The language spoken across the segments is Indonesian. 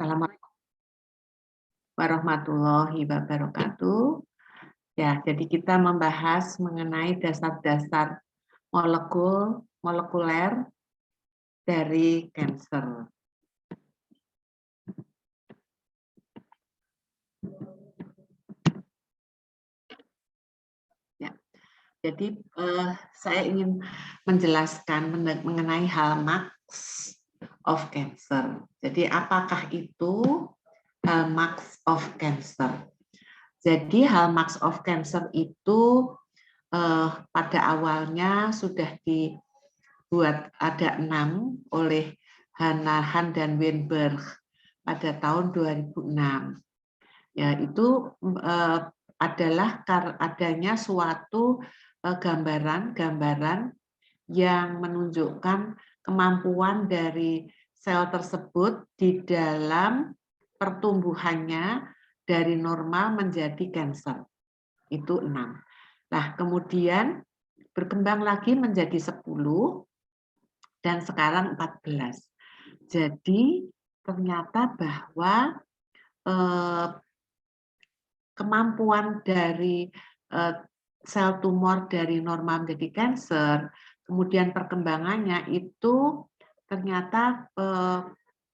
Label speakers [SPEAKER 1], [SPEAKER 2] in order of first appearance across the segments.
[SPEAKER 1] Assalamualaikum warahmatullahi wabarakatuh. Ya, jadi kita membahas mengenai dasar-dasar molekuler dari kanker. Ya, jadi saya ingin menjelaskan mengenai hallmarks of cancer. Jadi apakah itu hallmarks of cancer? Jadi hallmarks of cancer itu pada awalnya sudah dibuat ada 6 oleh Hanahan dan Weinberg pada tahun 2006. Ya, itu adalah adanya suatu gambaran yang menunjukkan kemampuan dari sel tersebut di dalam pertumbuhannya dari normal menjadi kanker. Itu 6. Nah, kemudian berkembang lagi menjadi 10 dan sekarang 14. Jadi ternyata bahwa kemampuan dari sel tumor dari normal menjadi kanker, kemudian perkembangannya itu ternyata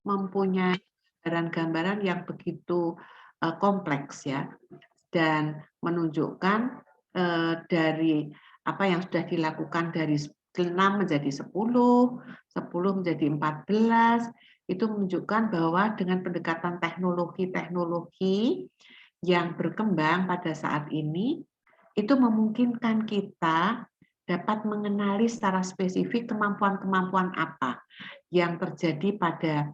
[SPEAKER 1] mempunyai gambaran-gambaran yang begitu kompleks ya, dan menunjukkan dari apa yang sudah dilakukan dari 6 menjadi 10 menjadi 14, itu menunjukkan bahwa dengan pendekatan teknologi-teknologi yang berkembang pada saat ini, itu memungkinkan kita dapat mengenali secara spesifik kemampuan-kemampuan apa yang terjadi pada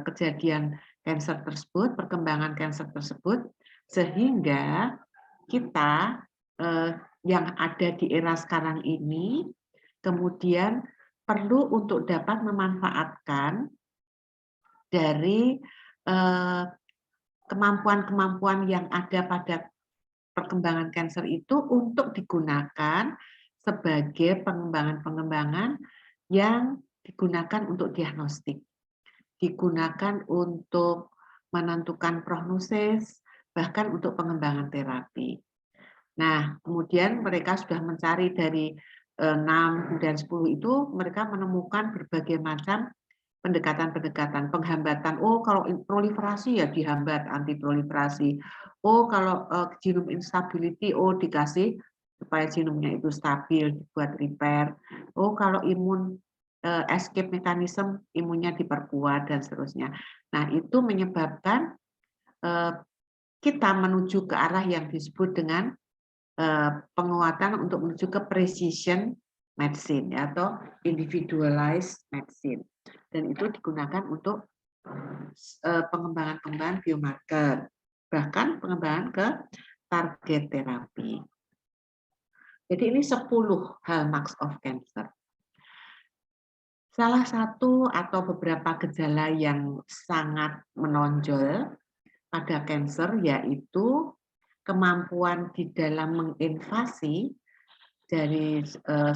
[SPEAKER 1] kejadian kanker tersebut, perkembangan kanker tersebut, sehingga kita yang ada di era sekarang ini kemudian perlu untuk dapat memanfaatkan dari kemampuan-kemampuan yang ada pada perkembangan kanker itu untuk digunakan sebagai pengembangan-pengembangan yang digunakan untuk diagnostik, digunakan untuk menentukan prognosis, bahkan untuk pengembangan terapi. Nah, kemudian mereka sudah mencari dari 6 dan 10 itu, mereka menemukan berbagai macam pendekatan-pendekatan penghambatan. Oh, kalau proliferasi ya dihambat, anti proliferasi. Oh, kalau genome instability, oh dikasih supaya genomnya itu stabil, dibuat repair. Oh, kalau imun escape mechanism, imunnya diperkuat dan seterusnya. Nah, itu menyebabkan kita menuju ke arah yang disebut dengan penguatan untuk menuju ke precision medicine atau individualized medicine, dan itu digunakan untuk pengembangan biomarker, bahkan pengembangan ke target terapi. Jadi ini 10 hallmarks of cancer. Salah satu atau beberapa gejala yang sangat menonjol pada kanker yaitu kemampuan di dalam menginvasi dari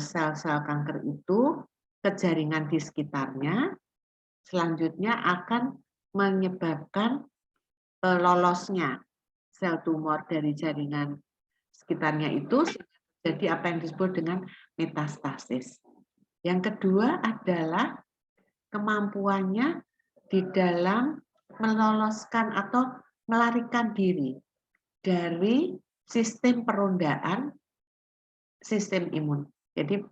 [SPEAKER 1] sel-sel kanker itu ke jaringan di sekitarnya, selanjutnya akan menyebabkan lolosnya sel tumor dari jaringan sekitarnya itu, jadi apa yang disebut dengan metastasis. Yang kedua adalah kemampuannya di dalam meloloskan atau melarikan diri dari sistem perondaan sistem imun. Jadi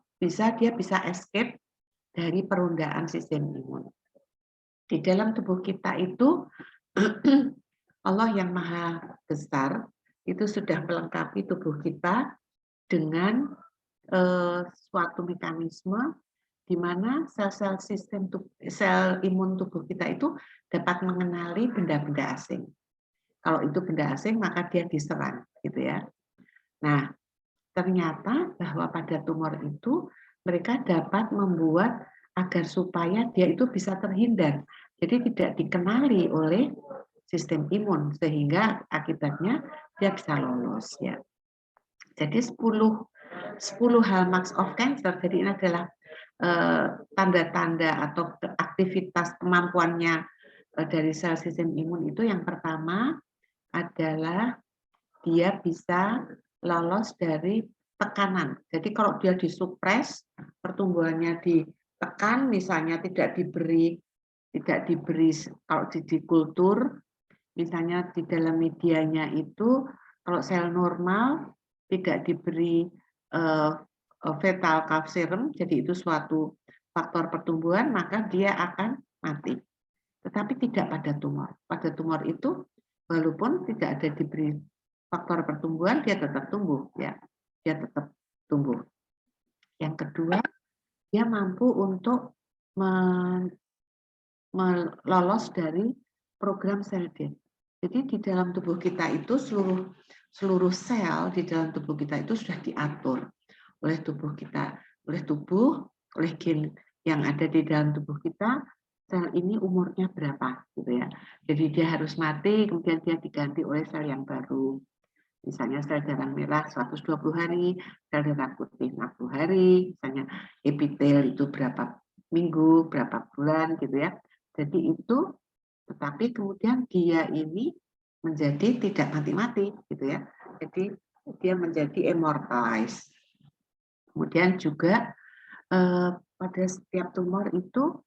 [SPEAKER 1] dia bisa escape dari perondaan sistem imun. Di dalam tubuh kita itu Allah yang Maha Besar itu sudah melengkapi tubuh kita dengan suatu mekanisme di mana sel-sel sel imun tubuh kita itu dapat mengenali benda-benda asing. Kalau itu benda asing maka dia diserang, gitu ya. Nah, ternyata bahwa pada tumor itu mereka dapat membuat agar supaya dia itu bisa terhindar. Jadi tidak dikenali oleh sistem imun sehingga akibatnya dia bisa lolos ya. Jadi 10 hallmarks of cancer. Jadi ini adalah tanda-tanda atau aktivitas kemampuannya dari sel sistem imun itu yang pertama adalah dia bisa lolos dari tekanan. Jadi kalau dia disupres, pertumbuhannya ditekan, misalnya tidak diberi kalau di kultur, misalnya di dalam medianya itu kalau sel normal tidak diberi fetal calf serum, jadi itu suatu faktor pertumbuhan, maka dia akan mati. Tetapi tidak pada tumor. Pada tumor itu walaupun tidak ada diberi faktor pertumbuhan, dia tetap tumbuh, ya, dia tetap tumbuh. Yang kedua, dia mampu untuk lolos dari program sel death. Jadi di dalam tubuh kita itu seluruh sel di dalam tubuh kita itu sudah diatur oleh tubuh kita, oleh gen yang ada di dalam tubuh kita. Sel ini umurnya berapa, gitu ya. Jadi dia harus mati, kemudian dia diganti oleh sel yang baru. Misalnya sel darah merah 120 hari, sel darah putih 60 hari, misalnya epitel itu berapa minggu, berapa bulan, gitu ya. Jadi itu, tetapi kemudian dia ini menjadi tidak mati-mati, gitu ya. Jadi dia menjadi immortalized. Kemudian juga pada setiap tumor itu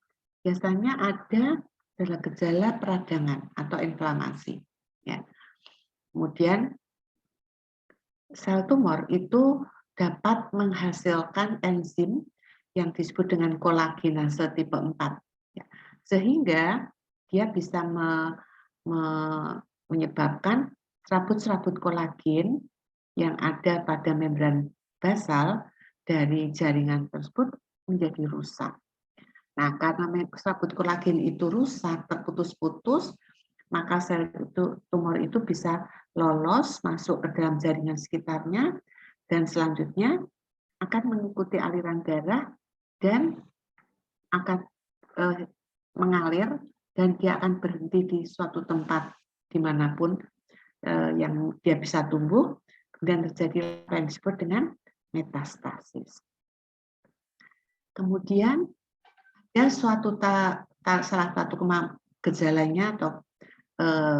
[SPEAKER 1] biasanya ada gejala peradangan atau inflamasi. Ya. Kemudian sel tumor itu dapat menghasilkan enzim yang disebut dengan kolagenase tipe 4. Ya. Sehingga dia bisa menyebabkan serabut-serabut kolagen yang ada pada membran basal dari jaringan tersebut menjadi rusak. Nah, karena serabut kolagen itu rusak, terputus-putus, maka sel itu, tumor itu bisa lolos masuk ke dalam jaringan sekitarnya dan selanjutnya akan mengikuti aliran darah dan akan mengalir dan dia akan berhenti di suatu tempat dimanapun yang dia bisa tumbuh, kemudian terjadi apa yang disebut dengan metastasis. Kemudian ya salah satu gejalanya atau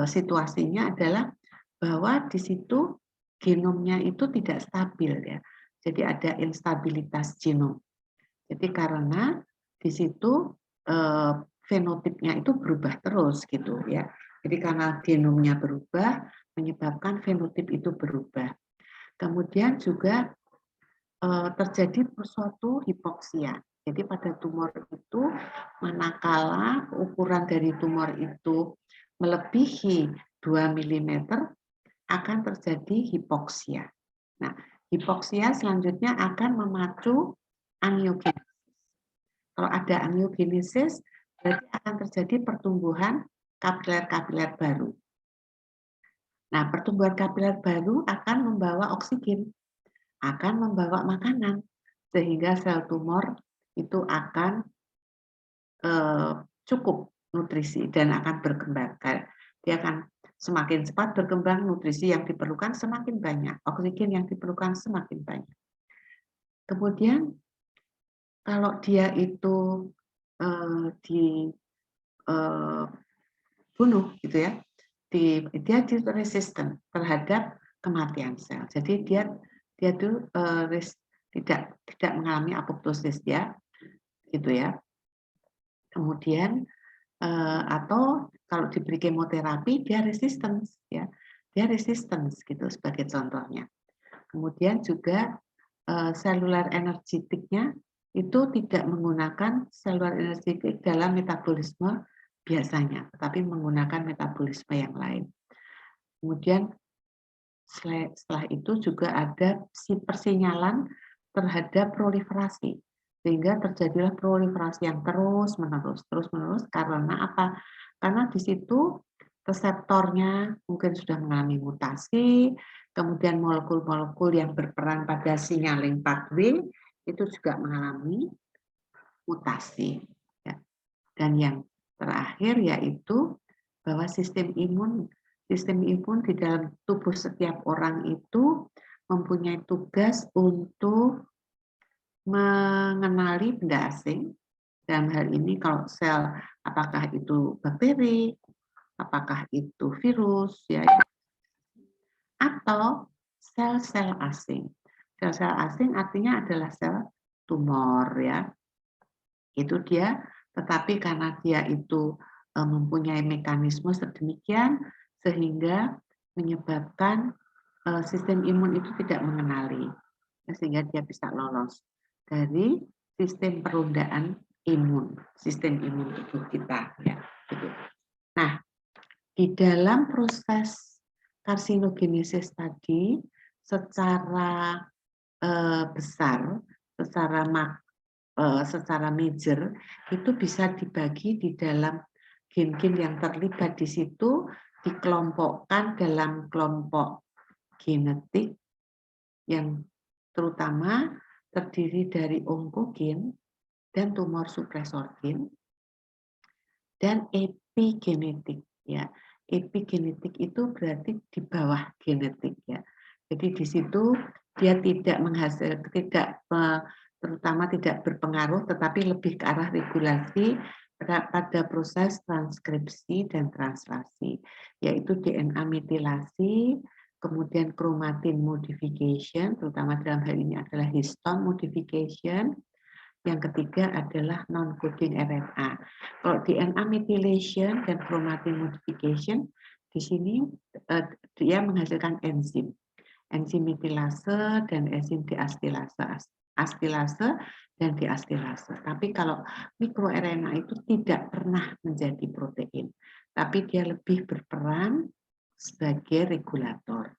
[SPEAKER 1] situasinya adalah bahwa di situ genomnya itu tidak stabil, ya. Jadi ada instabilitas genom. Jadi karena di situ fenotipnya itu berubah terus, gitu ya. Jadi karena genomnya berubah menyebabkan fenotip itu berubah. Kemudian juga terjadi suatu hipoksia. Jadi pada tumor itu manakala ukuran dari tumor itu melebihi 2 mm akan terjadi hipoksia. Nah, hipoksia selanjutnya akan memacu angiogenesis. Kalau ada angiogenesis, berarti akan terjadi pertumbuhan kapiler-kapiler baru. Nah, pertumbuhan kapiler baru akan membawa oksigen, akan membawa makanan, sehingga sel tumor itu akan cukup nutrisi dan akan berkembang. Dia akan semakin cepat berkembang, nutrisi yang diperlukan semakin banyak, oksigen yang diperlukan semakin banyak. Kemudian kalau dia itu dibunuh, gitu ya, dia resisten terhadap kematian sel. Jadi dia itu tidak mengalami apoptosis, ya, gitu ya. Kemudian atau kalau diberi kemoterapi dia resistance, ya, dia resistance, gitu sebagai contohnya. Kemudian juga selular energetiknya itu tidak menggunakan selular energetik dalam metabolisme biasanya, tetapi menggunakan metabolisme yang lain. Kemudian setelah itu juga ada persinyalan terhadap proliferasi, sehingga terjadilah proliferasi yang terus-menerus. Karena apa? Karena di situ reseptornya mungkin sudah mengalami mutasi, kemudian molekul-molekul yang berperan pada signaling pathway itu juga mengalami mutasi. Ya. Dan yang terakhir yaitu bahwa sistem imun di dalam tubuh setiap orang itu mempunyai tugas untuk mengenali benda asing, Dalam hal ini kalau sel, apakah itu bakteri, apakah itu virus, ya, atau sel-sel asing. Sel-sel asing artinya adalah sel tumor, ya. Itu dia, tetapi karena dia itu mempunyai mekanisme sedemikian sehingga menyebabkan sistem imun itu tidak mengenali, sehingga dia bisa lolos dari sistem perundaan imun, sistem imun tubuh kita, ya. Gitu. Nah, di dalam proses karsinogenesis tadi, secara besar, secara major, itu bisa dibagi di dalam gen-gen yang terlibat di situ, dikelompokkan dalam kelompok genetik yang terutama terdiri dari onkogen dan tumor supresor gen, dan epigenetik, ya. Epigenetik itu berarti di bawah genetik, ya. Jadi di situ dia tidak menghasilkan, terutama tidak berpengaruh, tetapi lebih ke arah regulasi pada proses transkripsi dan translasi, yaitu DNA metilasi, kemudian chromatin modification, terutama dalam hal ini adalah histone modification. Yang ketiga adalah non-coding RNA. Kalau DNA methylation dan chromatin modification, di sini dia menghasilkan enzim. Enzim metilase dan enzim astilase dan diastilase. Tapi kalau mikroRNA itu tidak pernah menjadi protein, tapi dia lebih berperan sebagai regulator.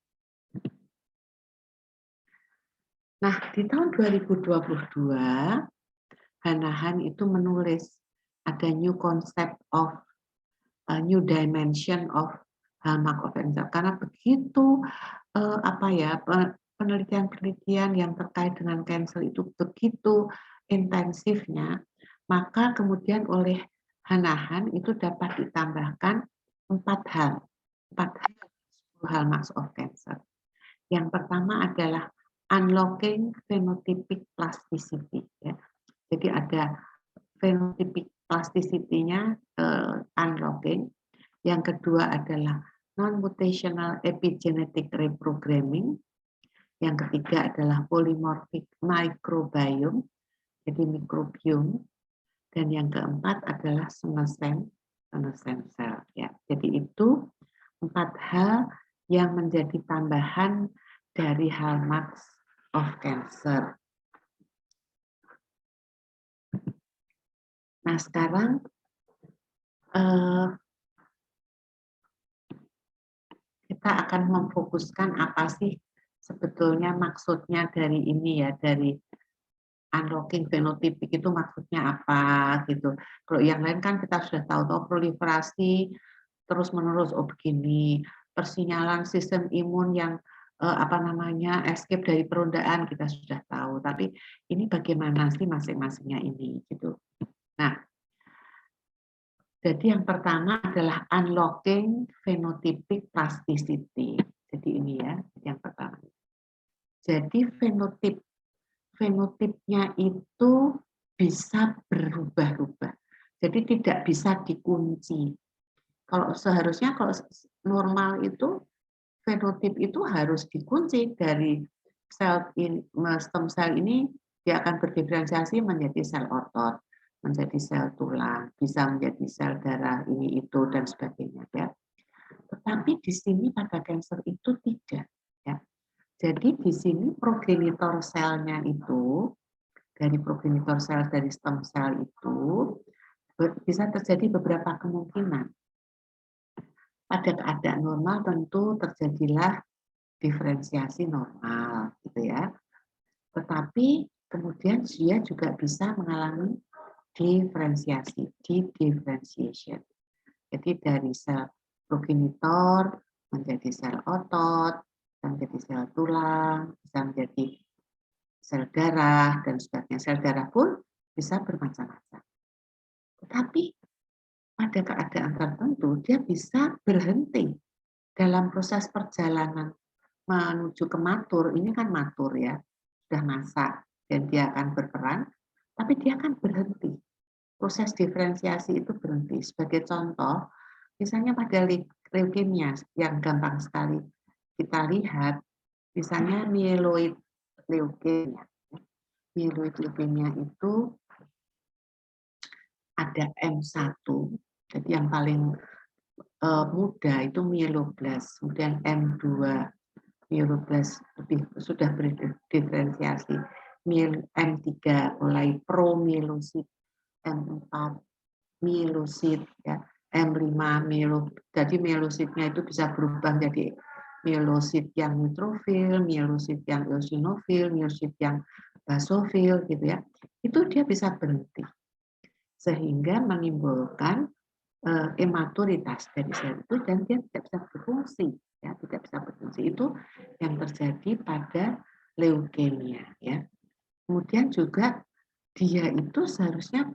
[SPEAKER 1] Nah, di tahun 2022, Hanahan itu menulis ada new concept of new dimension of hallmark of cancer, karena begitu penelitian-penelitian yang terkait dengan cancer itu begitu intensifnya, maka kemudian oleh Hanahan itu dapat ditambahkan 4 hallmarks of cancer. Yang pertama adalah unlocking phenotypic plasticity, ya. Jadi ada phenotypic plasticity-nya unlocking. Yang kedua adalah non-mutational epigenetic reprogramming. Yang ketiga adalah polymorphic microbiome, jadi mikrobiom. Dan yang keempat adalah senescent cell. Ya. Jadi itu 4 hal yang menjadi tambahan dari hallmarks of cancer. Nah, sekarang kita akan memfokuskan apa sih sebetulnya maksudnya dari ini, ya, dari unlocking phenotypic itu maksudnya apa gitu. Kalau yang lain kan kita sudah tahu proliferasi terus menerus, oh begini, persinyalan sistem imun yang escape dari perundaan kita sudah tahu. Tapi ini bagaimana sih masing-masingnya ini gitu. Nah, jadi yang pertama adalah unlocking phenotypic plasticity. Jadi ini, ya, yang pertama. Jadi fenotipnya itu bisa berubah-ubah. Jadi tidak bisa dikunci. Kalau seharusnya kalau normal itu fenotip itu harus dikunci dari stem sel ini, dia akan berdiferensiasi menjadi sel otot, menjadi sel tulang, bisa menjadi sel darah ini itu dan sebagainya, ya. Tetapi di sini pada kanker itu tidak, ya. Jadi di sini progenitor selnya itu, dari progenitor sel dari stem sel itu bisa terjadi beberapa kemungkinan. Pada keadaan normal tentu terjadilah diferensiasi normal, gitu ya. Tetapi kemudian dia juga bisa mengalami diferensiasi, differentiation. Jadi dari sel progenitor menjadi sel otot, menjadi sel tulang, bisa menjadi sel darah dan sebagainya. Sel darah pun bisa bermacam-macam. Tetapi pada keadaan tertentu dia bisa berhenti dalam proses perjalanan menuju ke matur. Ini kan matur, ya, sudah masak dan dia akan berperan, tapi dia akan berhenti. proses diferensiasi itu berhenti. Sebagai contoh, misalnya pada leukemia yang gampang sekali kita lihat, misalnya myeloid leukemia. Myeloid leukemia itu ada M1, jadi yang paling muda itu mieloblast, kemudian M2 mieloblast lebih sudah berdiferensiasi, M3 mulai promyelosit, M4 mielosit, ya, M5 jadi mielositnya itu bisa berubah jadi mielosit yang neutrofil, mielosit yang eosinofil, mielosit yang basofil gitu ya. Itu dia bisa berhenti sehingga menimbulkan hematuritas dari sel itu dan dia tidak bisa berfungsi, ya, tidak bisa berfungsi. Itu yang terjadi pada leukemia, ya. Kemudian juga dia itu seharusnya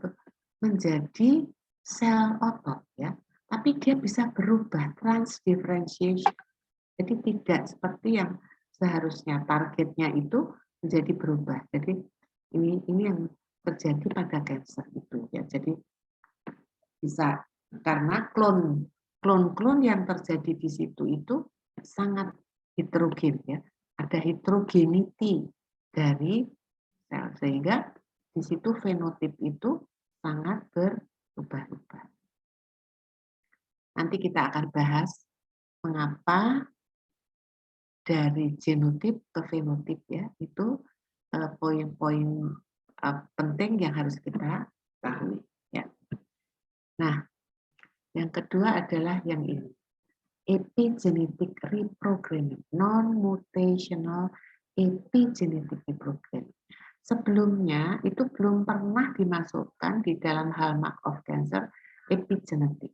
[SPEAKER 1] menjadi sel otot, ya, tapi dia bisa berubah transdifferentiation. Jadi tidak seperti yang seharusnya targetnya itu menjadi berubah. Jadi ini yang terjadi pada kanker itu, ya. Jadi bisa karena klon yang terjadi di situ itu sangat heterogen, ya. Ada heterogeneity dari sel sehingga di situ fenotip itu sangat berubah-ubah. Nanti kita akan bahas mengapa dari genotip ke fenotip, ya, itu poin-poin penting yang harus kita ketahui, ya. Nah, yang kedua adalah yang ini, epigenetic reprogramming, non-mutational epigenetic reprogramming. Sebelumnya itu belum pernah dimasukkan di dalam hallmark of cancer epigenetic.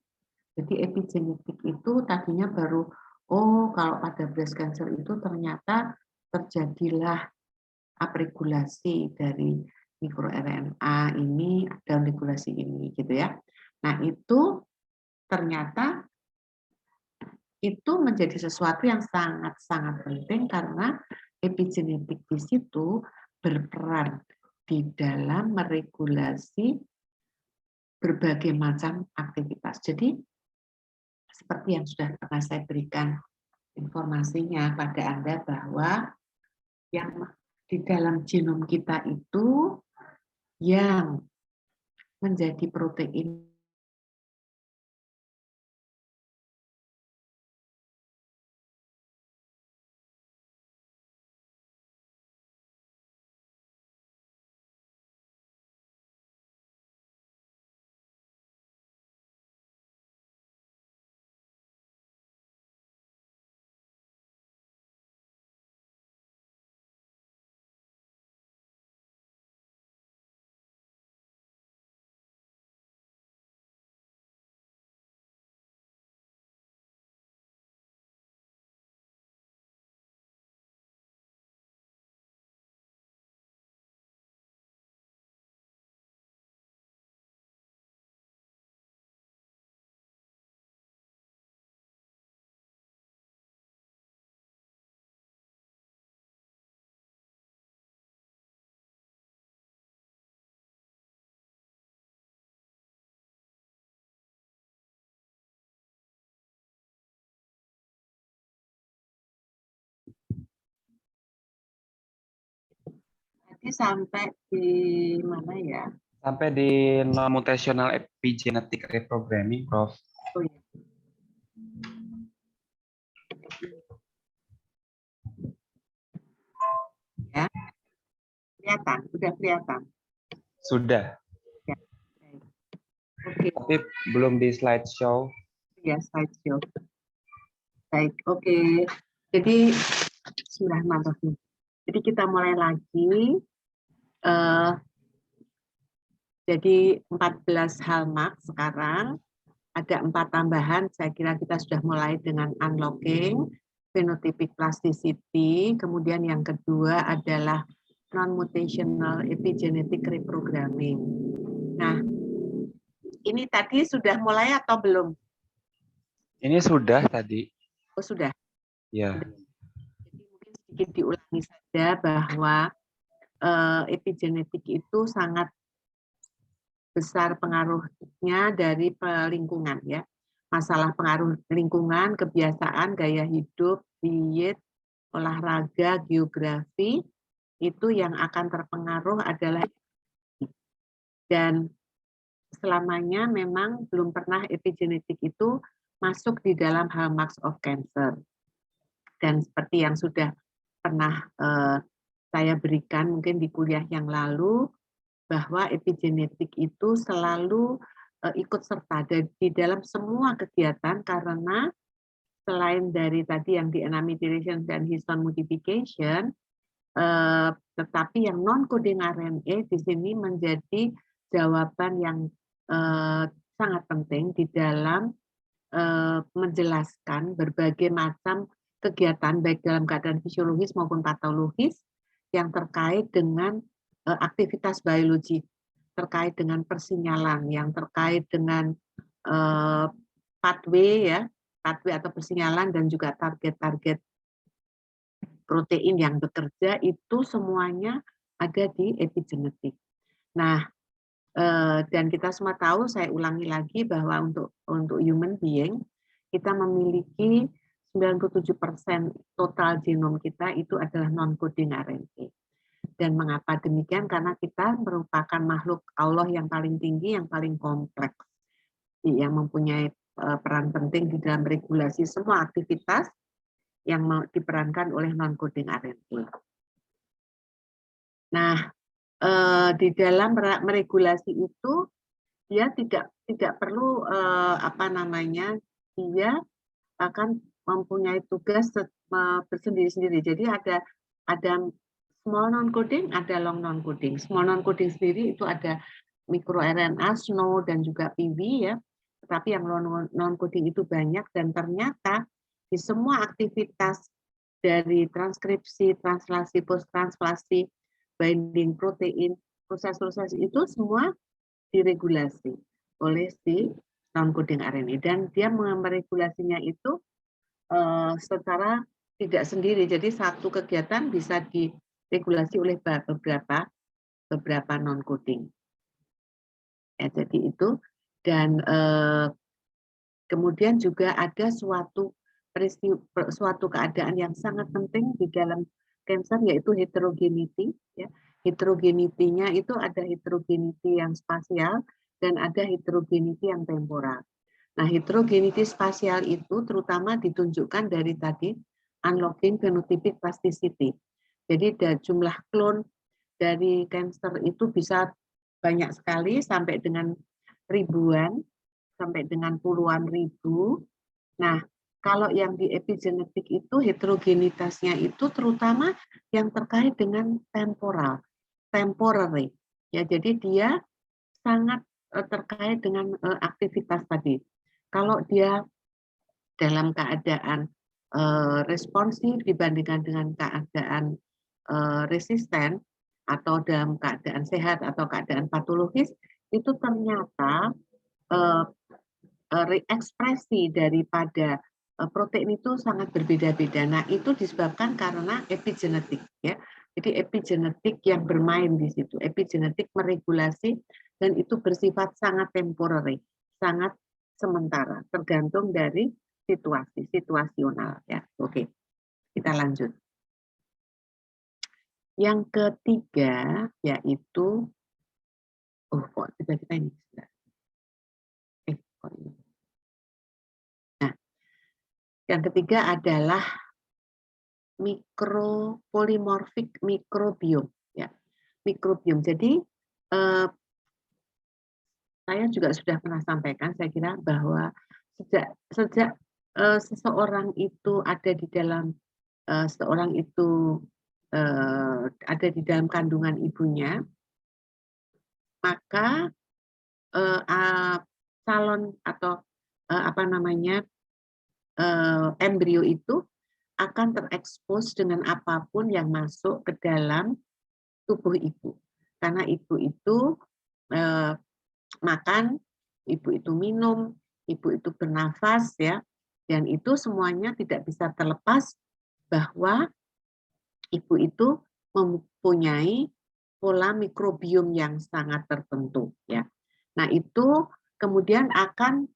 [SPEAKER 1] Jadi epigenetik itu tadinya baru, kalau pada breast cancer itu ternyata terjadilah upregulasi dari mikroRNA ini, ada regulasi ini gitu ya. Nah itu ternyata itu menjadi sesuatu yang sangat-sangat penting karena epigenetik di situ berperan di dalam meregulasi berbagai macam aktivitas. Jadi seperti yang sudah pernah saya berikan informasinya pada Anda bahwa yang di dalam genom kita itu yang menjadi protein sampai di mana ya?
[SPEAKER 2] Sampai di non-mutational epigenetic reprogramming, Prof.
[SPEAKER 1] Oh, ya. Ya, kelihatan, sudah kelihatan.
[SPEAKER 2] Sudah.
[SPEAKER 1] Ya. Oke.
[SPEAKER 2] Tapi belum di slideshow.
[SPEAKER 1] Ya, slideshow. Baik, oke. Jadi bismillahirrahmanirrahim. Jadi kita mulai lagi. Jadi 14 hallmark sekarang. Ada 4 tambahan, saya kira kita sudah mulai dengan unlocking, phenotypic plasticity, kemudian yang kedua adalah non-mutational epigenetic reprogramming. Nah, ini tadi sudah mulai atau belum?
[SPEAKER 2] Ini sudah tadi.
[SPEAKER 1] Oh, sudah.
[SPEAKER 2] Ya.
[SPEAKER 1] Jadi mungkin sedikit diulangi saja bahwa epigenetik itu sangat besar pengaruhnya dari lingkungan ya. Masalah pengaruh lingkungan, kebiasaan, gaya hidup, diet, olahraga, geografi, itu yang akan terpengaruh adalah, dan selamanya memang belum pernah epigenetik itu masuk di dalam hallmarks of cancer. Dan seperti yang sudah pernah saya berikan mungkin di kuliah yang lalu, bahwa epigenetik itu selalu ikut serta di dalam semua kegiatan, karena selain dari tadi yang DNA methylation dan histone modification, tetapi yang non-coding RNA di sini menjadi jawaban yang sangat penting di dalam menjelaskan berbagai macam kegiatan baik dalam keadaan fisiologis maupun patologis yang terkait dengan aktivitas biologi, terkait dengan persinyalan, yang terkait dengan pathway ya, pathway atau persinyalan, dan juga target-target protein yang bekerja, itu semuanya ada di epigenetik. Nah, dan kita semua tahu, saya ulangi lagi bahwa untuk human being kita memiliki 97% total genom kita itu adalah non-coding RNA. Dan mengapa demikian? Karena kita merupakan makhluk Allah yang paling tinggi, yang paling kompleks, yang mempunyai peran penting di dalam regulasi semua aktivitas yang diperankan oleh non-coding RNA. Nah, di dalam meregulasi itu dia tidak perlu dia akan mempunyai tugas bersendiri-sendiri. Jadi ada small non-coding, ada long non-coding. Small non-coding sendiri itu ada microRNA, SNO, dan juga PV ya. Tetapi yang non-coding itu banyak, dan ternyata di semua aktivitas dari transkripsi, translasi, post-translasi, binding protein, proses-proses itu semua diregulasi oleh si non-coding RNA, dan dia meregulasinya itu secara tidak sendiri. Jadi satu kegiatan bisa diregulasi oleh beberapa non-coding. Ya, jadi itu, dan kemudian juga ada suatu keadaan yang sangat penting di dalam cancer, yaitu heterogeneity. Ya. Heterogenitinya itu ada heterogenity yang spasial dan ada heterogenity yang temporal. Nah, heterogenity spasial itu terutama ditunjukkan dari tadi unlocking phenotypic plasticity. Jadi jumlah klon dari cancer itu bisa banyak sekali, sampai dengan ribuan, sampai dengan puluhan ribu. Nah, kalau yang di epigenetik itu heterogenitasnya itu terutama yang terkait dengan temporary. Ya, jadi dia sangat terkait dengan aktivitas tadi. Kalau dia dalam keadaan responsif dibandingkan dengan keadaan resisten, atau dalam keadaan sehat atau keadaan patologis, itu ternyata reekspresi daripada protein itu sangat berbeda-beda. Nah, itu disebabkan karena epigenetik ya. Jadi epigenetik yang bermain di situ. Epigenetik meregulasi, dan itu bersifat sangat temporary, sangat sementara, tergantung dari situasional ya. Oke. Kita lanjut. Yang ketiga yaitu kok kita ini. Kok ini. Nah, yang ketiga adalah mikropolimorfik mikrobiom ya. Mikrobiom. Jadi saya juga sudah pernah sampaikan, saya kira, bahwa sejak seseorang itu ada di dalam ada di dalam kandungan ibunya, maka salon atau embrio itu akan terekspos dengan apapun yang masuk ke dalam tubuh ibu. Karena ibu itu makan, ibu itu minum, ibu itu bernafas ya, dan itu semuanya tidak bisa terlepas bahwa ibu itu mempunyai pola mikrobiom yang sangat tertentu ya. Nah, itu kemudian akan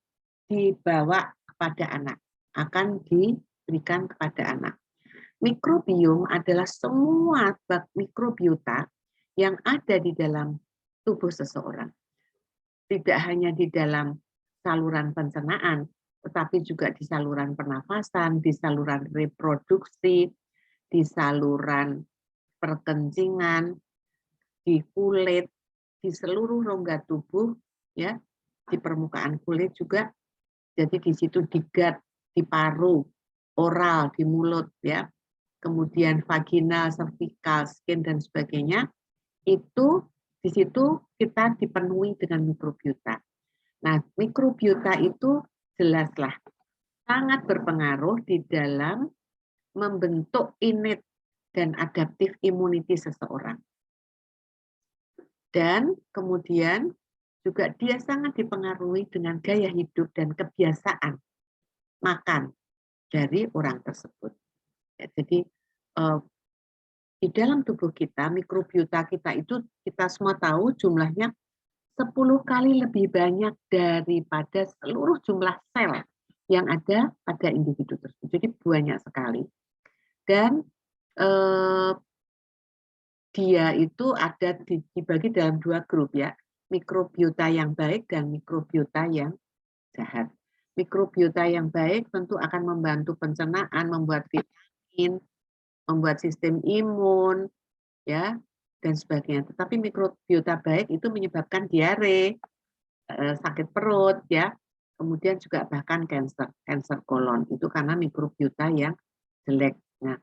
[SPEAKER 1] dibawa kepada anak, akan diberikan kepada anak. Mikrobiom adalah semua mikrobiota yang ada di dalam tubuh seseorang. Tidak hanya di dalam saluran pencernaan, tetapi juga di saluran pernafasan, di saluran reproduksi, di saluran perkencingan, di kulit, di seluruh rongga tubuh, ya, di permukaan kulit juga. Jadi di situ di gut, di paru, oral, di mulut, ya, kemudian vaginal, cervical, skin dan sebagainya. Itu di situ kita dipenuhi dengan mikrobiota. Nah, mikrobiota itu jelaslah sangat berpengaruh di dalam membentuk innate dan adaptive immunity seseorang. Dan kemudian juga dia sangat dipengaruhi dengan gaya hidup dan kebiasaan makan dari orang tersebut. Ya, jadi di dalam tubuh kita, mikrobiota kita itu kita semua tahu jumlahnya 10 kali lebih banyak daripada seluruh jumlah sel yang ada pada individu tersebut. Jadi banyak sekali. Dan dia itu ada dibagi dalam 2 grup, ya, mikrobiota yang baik dan mikrobiota yang jahat. Mikrobiota yang baik tentu akan membantu pencernaan, membuat vitamin, membuat sistem imun, ya, dan sebagainya. Tetapi mikrobiota baik itu menyebabkan diare, sakit perut, ya, kemudian juga bahkan kanker kolon. Itu karena mikrobiota yang jelek. Nah,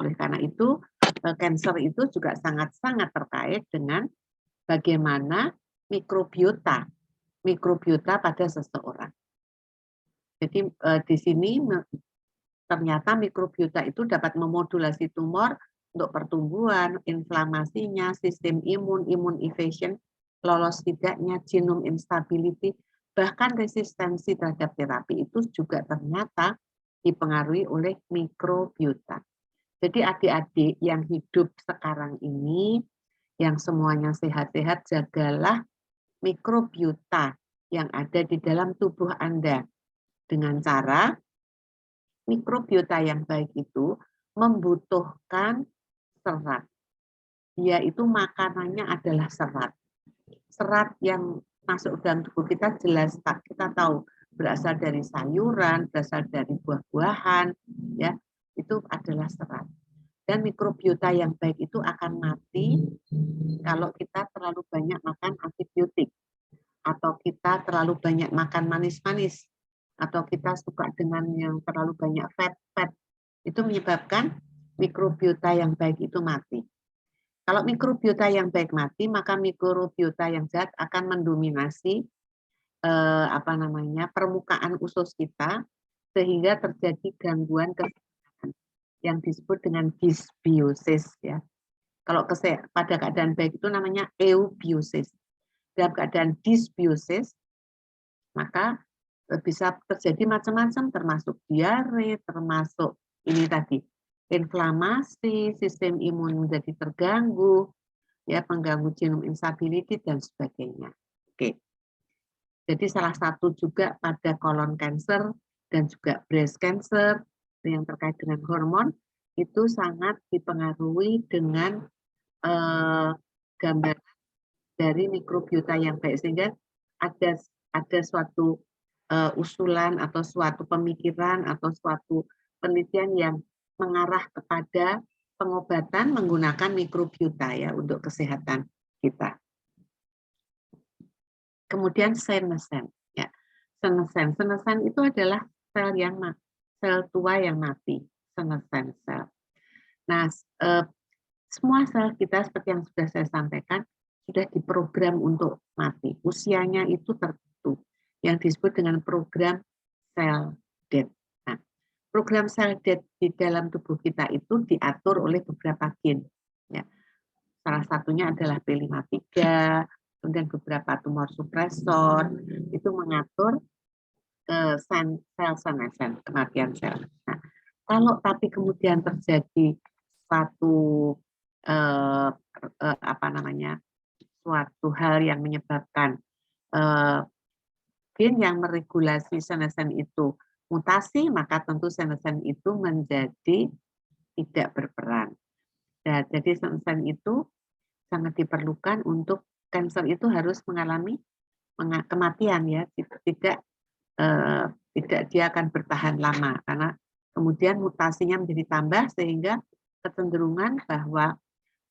[SPEAKER 1] oleh karena itu, kanker itu juga sangat-sangat terkait dengan bagaimana mikrobiota pada seseorang. Jadi di sini ternyata mikrobiota itu dapat memodulasi tumor untuk pertumbuhan, inflamasinya, sistem imun evasion, lolos tidaknya, genome instability, bahkan resistensi terhadap terapi itu juga ternyata dipengaruhi oleh mikrobiota. Jadi adik-adik yang hidup sekarang ini, yang semuanya sehat-sehat, jagalah mikrobiota yang ada di dalam tubuh Anda dengan cara mikrobiota yang baik itu membutuhkan serat. Dia itu makanannya adalah serat. Serat yang masuk dalam tubuh kita jelas kita tahu berasal dari sayuran, berasal dari buah-buahan, ya, itu adalah serat. Dan mikrobiota yang baik itu akan mati kalau kita terlalu banyak makan antibiotik, atau kita terlalu banyak makan manis-manis, atau kita suka dengan yang terlalu banyak fat. Itu menyebabkan mikrobiota yang baik itu mati. Kalau mikrobiota yang baik mati, maka mikrobiota yang jahat akan mendominasi permukaan usus kita, sehingga terjadi gangguan kesehatan yang disebut dengan dysbiosis, ya. Kalau pada keadaan baik itu namanya eubiosis. Dalam keadaan dysbiosis, maka bisa terjadi macam-macam, termasuk diare, termasuk ini tadi inflamasi, sistem imun menjadi terganggu, ya, pengganggu genome instability dan sebagainya. Oke. Jadi salah satu juga pada colon cancer dan juga breast cancer yang terkait dengan hormon itu sangat dipengaruhi dengan gambaran dari mikrobiota yang baik, sehingga ada suatu usulan atau suatu pemikiran atau suatu penelitian yang mengarah kepada pengobatan menggunakan mikrobiota, ya, untuk kesehatan kita. Kemudian senescent, ya. Senescent itu adalah sel tua yang mati, senescent cell. Nah, semua sel kita seperti yang sudah saya sampaikan sudah diprogram untuk mati. Usianya itu tertentu yang disebut dengan program cell death. Nah, program cell death di dalam tubuh kita itu diatur oleh beberapa gen. Ya. Salah satunya adalah P53, kemudian beberapa tumor supresor, itu mengatur sel senescent, kematian sel. Nah, kalau tapi kemudian terjadi suatu suatu hal yang menyebabkan gen yang meregulasi senescent itu mutasi, maka tentu senescent itu menjadi tidak berperan. Nah, jadi senescent itu sangat diperlukan untuk kanker itu harus mengalami kematian ya, tidak dia akan bertahan lama karena kemudian mutasinya menjadi tambah sehingga kecenderungan bahwa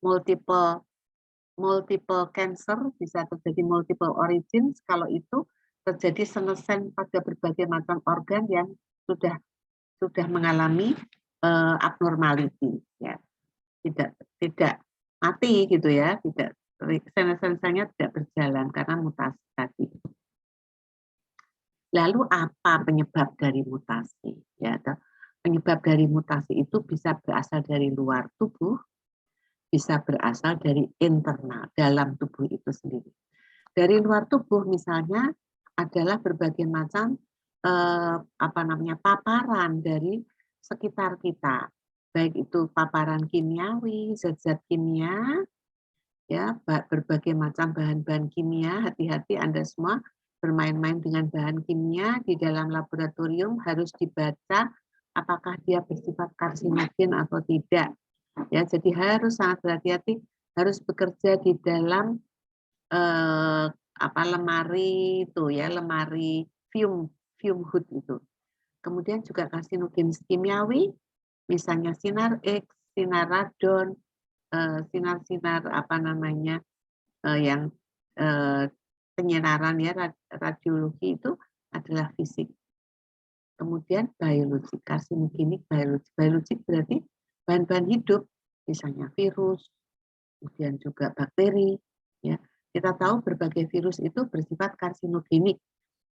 [SPEAKER 1] multiple cancer bisa terjadi multiple origins kalau itu terjadi senescent pada berbagai macam organ yang sudah mengalami abnormality ya, tidak mati gitu ya, tidak senescence-nya tidak berjalan karena mutasi tadi. Lalu apa penyebab dari mutasi? Ya, penyebab dari mutasi itu bisa berasal dari luar tubuh, bisa berasal dari internal dalam tubuh itu sendiri. Dari luar tubuh misalnya adalah berbagai macam paparan dari sekitar kita, baik itu paparan kimiawi, zat-zat kimia, ya berbagai macam bahan-bahan kimia. Hati-hati Anda semua bermain-main dengan bahan kimia di dalam laboratorium harus dibaca apakah dia bersifat karsinogen atau tidak. Ya, jadi harus sangat berhati-hati, harus bekerja di dalam lemari itu ya, lemari fume hood itu. Kemudian juga karsinogen kimiawi, misalnya sinar X, sinar radon, sinar-sinar yang penyinaran ya, radiologi itu adalah fisik. Kemudian biologi, karsinogenik biologi. Biologi berarti bahan-bahan hidup, misalnya virus, kemudian juga bakteri. Ya, kita tahu berbagai virus itu bersifat karsinogenik.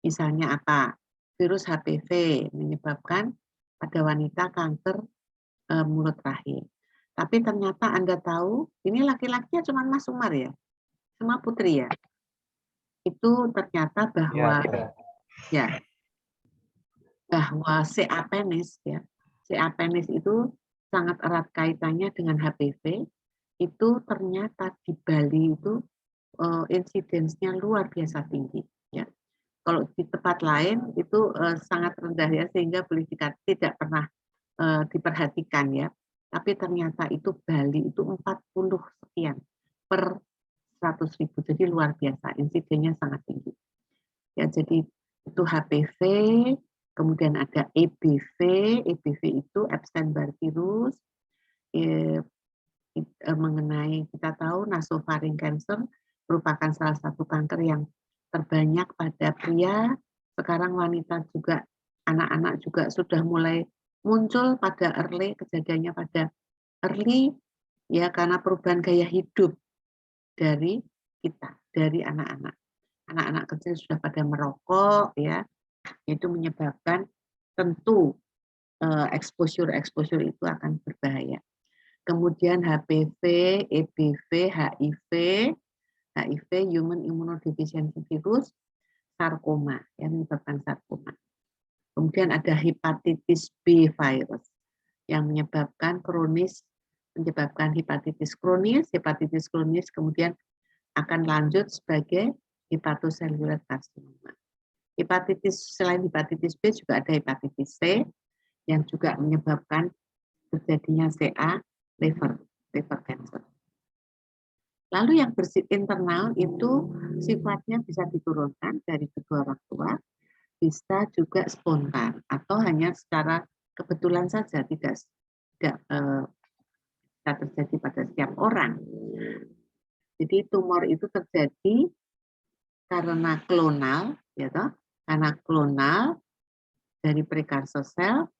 [SPEAKER 1] Misalnya apa? Virus HPV menyebabkan pada wanita kanker mulut rahim. Tapi ternyata Anda tahu, ini laki-lakinya cuma Mas Umar ya, semua putri ya. Itu ternyata bahwa bahwa CA penis ya, CA penis itu sangat erat kaitannya dengan HPV. Itu ternyata di Bali itu insidensnya luar biasa tinggi ya. Kalau di tempat lain itu sangat rendah ya, sehingga boleh tidak pernah diperhatikan ya. Tapi ternyata itu Bali itu 40 sekian per 100.000. Jadi luar biasa, insidennya sangat tinggi. Ya, jadi itu HPV, kemudian ada EBV. EBV itu Epstein-Barr virus. Mengenai kita tahu nasofaring cancer merupakan salah satu kanker yang terbanyak pada pria. Sekarang wanita juga, anak-anak juga sudah mulai muncul pada early, kejadiannya pada early ya, karena perubahan gaya hidup dari kita, dari anak-anak. Anak-anak kecil sudah pada merokok ya, itu menyebabkan tentu exposure itu akan berbahaya. Kemudian HPV, EBV, HIV, Human Immunodeficiency Virus, sarkoma yang menyebabkan sarkoma. Kemudian ada hepatitis B virus yang menyebabkan hepatitis kronis kemudian akan lanjut sebagai hepatocellular carcinoma. Selain hepatitis B juga ada hepatitis C yang juga menyebabkan terjadinya CA liver cancer. Lalu yang bersifat internal itu sifatnya bisa diturunkan dari kedua orang tua, bisa juga spontan atau hanya secara kebetulan saja, tidak terjadi pada setiap orang. Jadi tumor itu terjadi karena klonal, ya toh? Karena klonal dari precursor sel,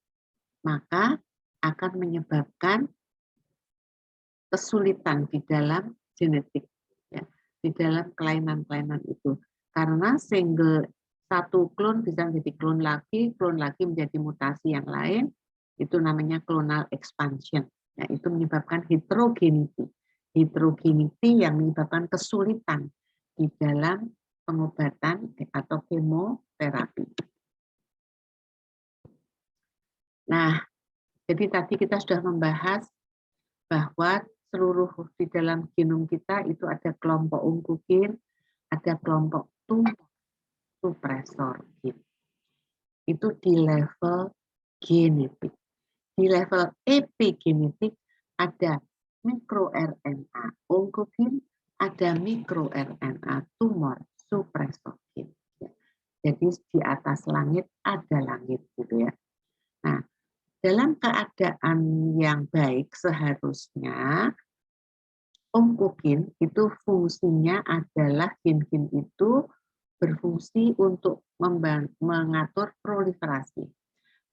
[SPEAKER 1] maka akan menyebabkan kesulitan di dalam genetik, ya, di dalam kelainan-kelainan itu. Karena satu klon bisa menjadi klon lagi menjadi mutasi yang lain, itu namanya clonal expansion. Ya, itu menyebabkan heterogeneity. Heterogeneity yang menyebabkan kesulitan di dalam pengobatan atau kemoterapi. Nah, jadi tadi kita sudah membahas bahwa seluruh di dalam genom kita itu ada kelompok onkogen, ada kelompok tumor, supresor gen. Itu di level genetik. Di level epigenetik ada mikroRNA onkogen, ada mikroRNA tumor supresor gen. Jadi di atas langit ada langit gitu ya. Nah, dalam keadaan yang baik seharusnya onkogen itu fungsinya adalah gen-gen itu berfungsi untuk mengatur proliferasi,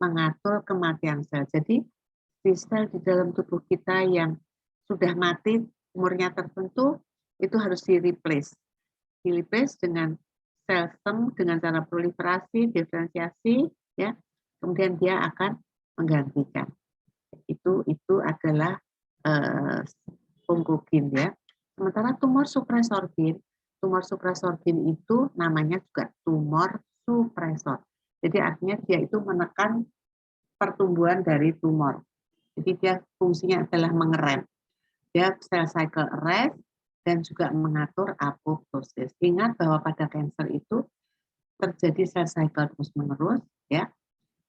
[SPEAKER 1] mengatur kematian sel. Jadi di sel di dalam tubuh kita yang sudah mati umurnya tertentu itu harus di-replace dengan sel stem dengan cara proliferasi, diferensiasi, ya. Kemudian dia akan menggantikan. Itu adalah onkogen ya. Sementara tumor supresor gen itu namanya juga tumor supresor. Jadi artinya dia itu menekan pertumbuhan dari tumor. Jadi dia fungsinya adalah mengerem. Dia cell cycle arrest dan juga mengatur apoptosis. Ingat bahwa pada kanker itu terjadi cell cycle terus-menerus ya,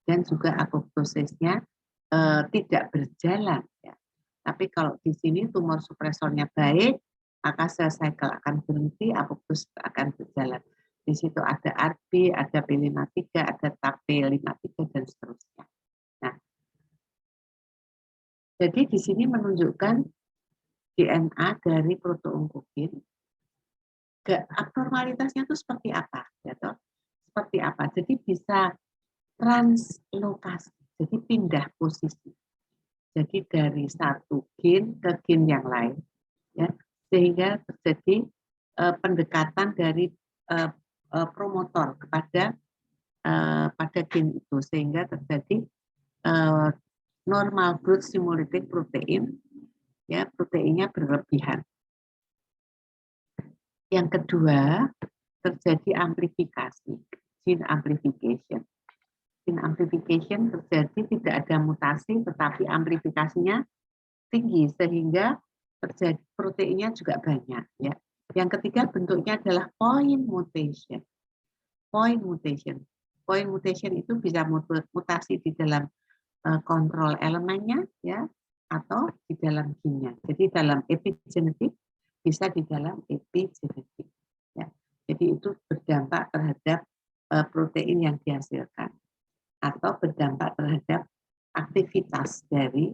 [SPEAKER 1] dan juga apoptosisnya tidak berjalan ya. Tapi kalau di sini tumor supresornya baik, maka cell cycle akan berhenti, apoptosis akan berjalan. Di situ ada ARB, ada P53, ada TAP53 dan seterusnya. Nah, jadi di sini menunjukkan DNA dari proto-onkogen. Abnormalitasnya itu seperti apa? Ya, toh? Seperti apa? Jadi bisa translokasi, jadi pindah posisi. Jadi dari satu gen ke gen yang lain, ya, sehingga terjadi pendekatan dari promotor kepada pada gen itu, sehingga terjadi normal growth stimulating protein, ya, proteinnya berlebihan. Yang kedua, terjadi amplifikasi, gene amplification. Gene amplification terjadi tidak ada mutasi, tetapi amplifikasinya tinggi sehingga terjadi proteinnya juga banyak. Ya. Yang ketiga bentuknya adalah point mutation. Point mutation. Point mutation itu bisa mutasi di dalam kontrol elemennya, ya, atau di dalam gennya. Jadi dalam epigenetik bisa di dalam epigenetik. Ya. Jadi itu berdampak terhadap protein yang dihasilkan atau berdampak terhadap aktivitas dari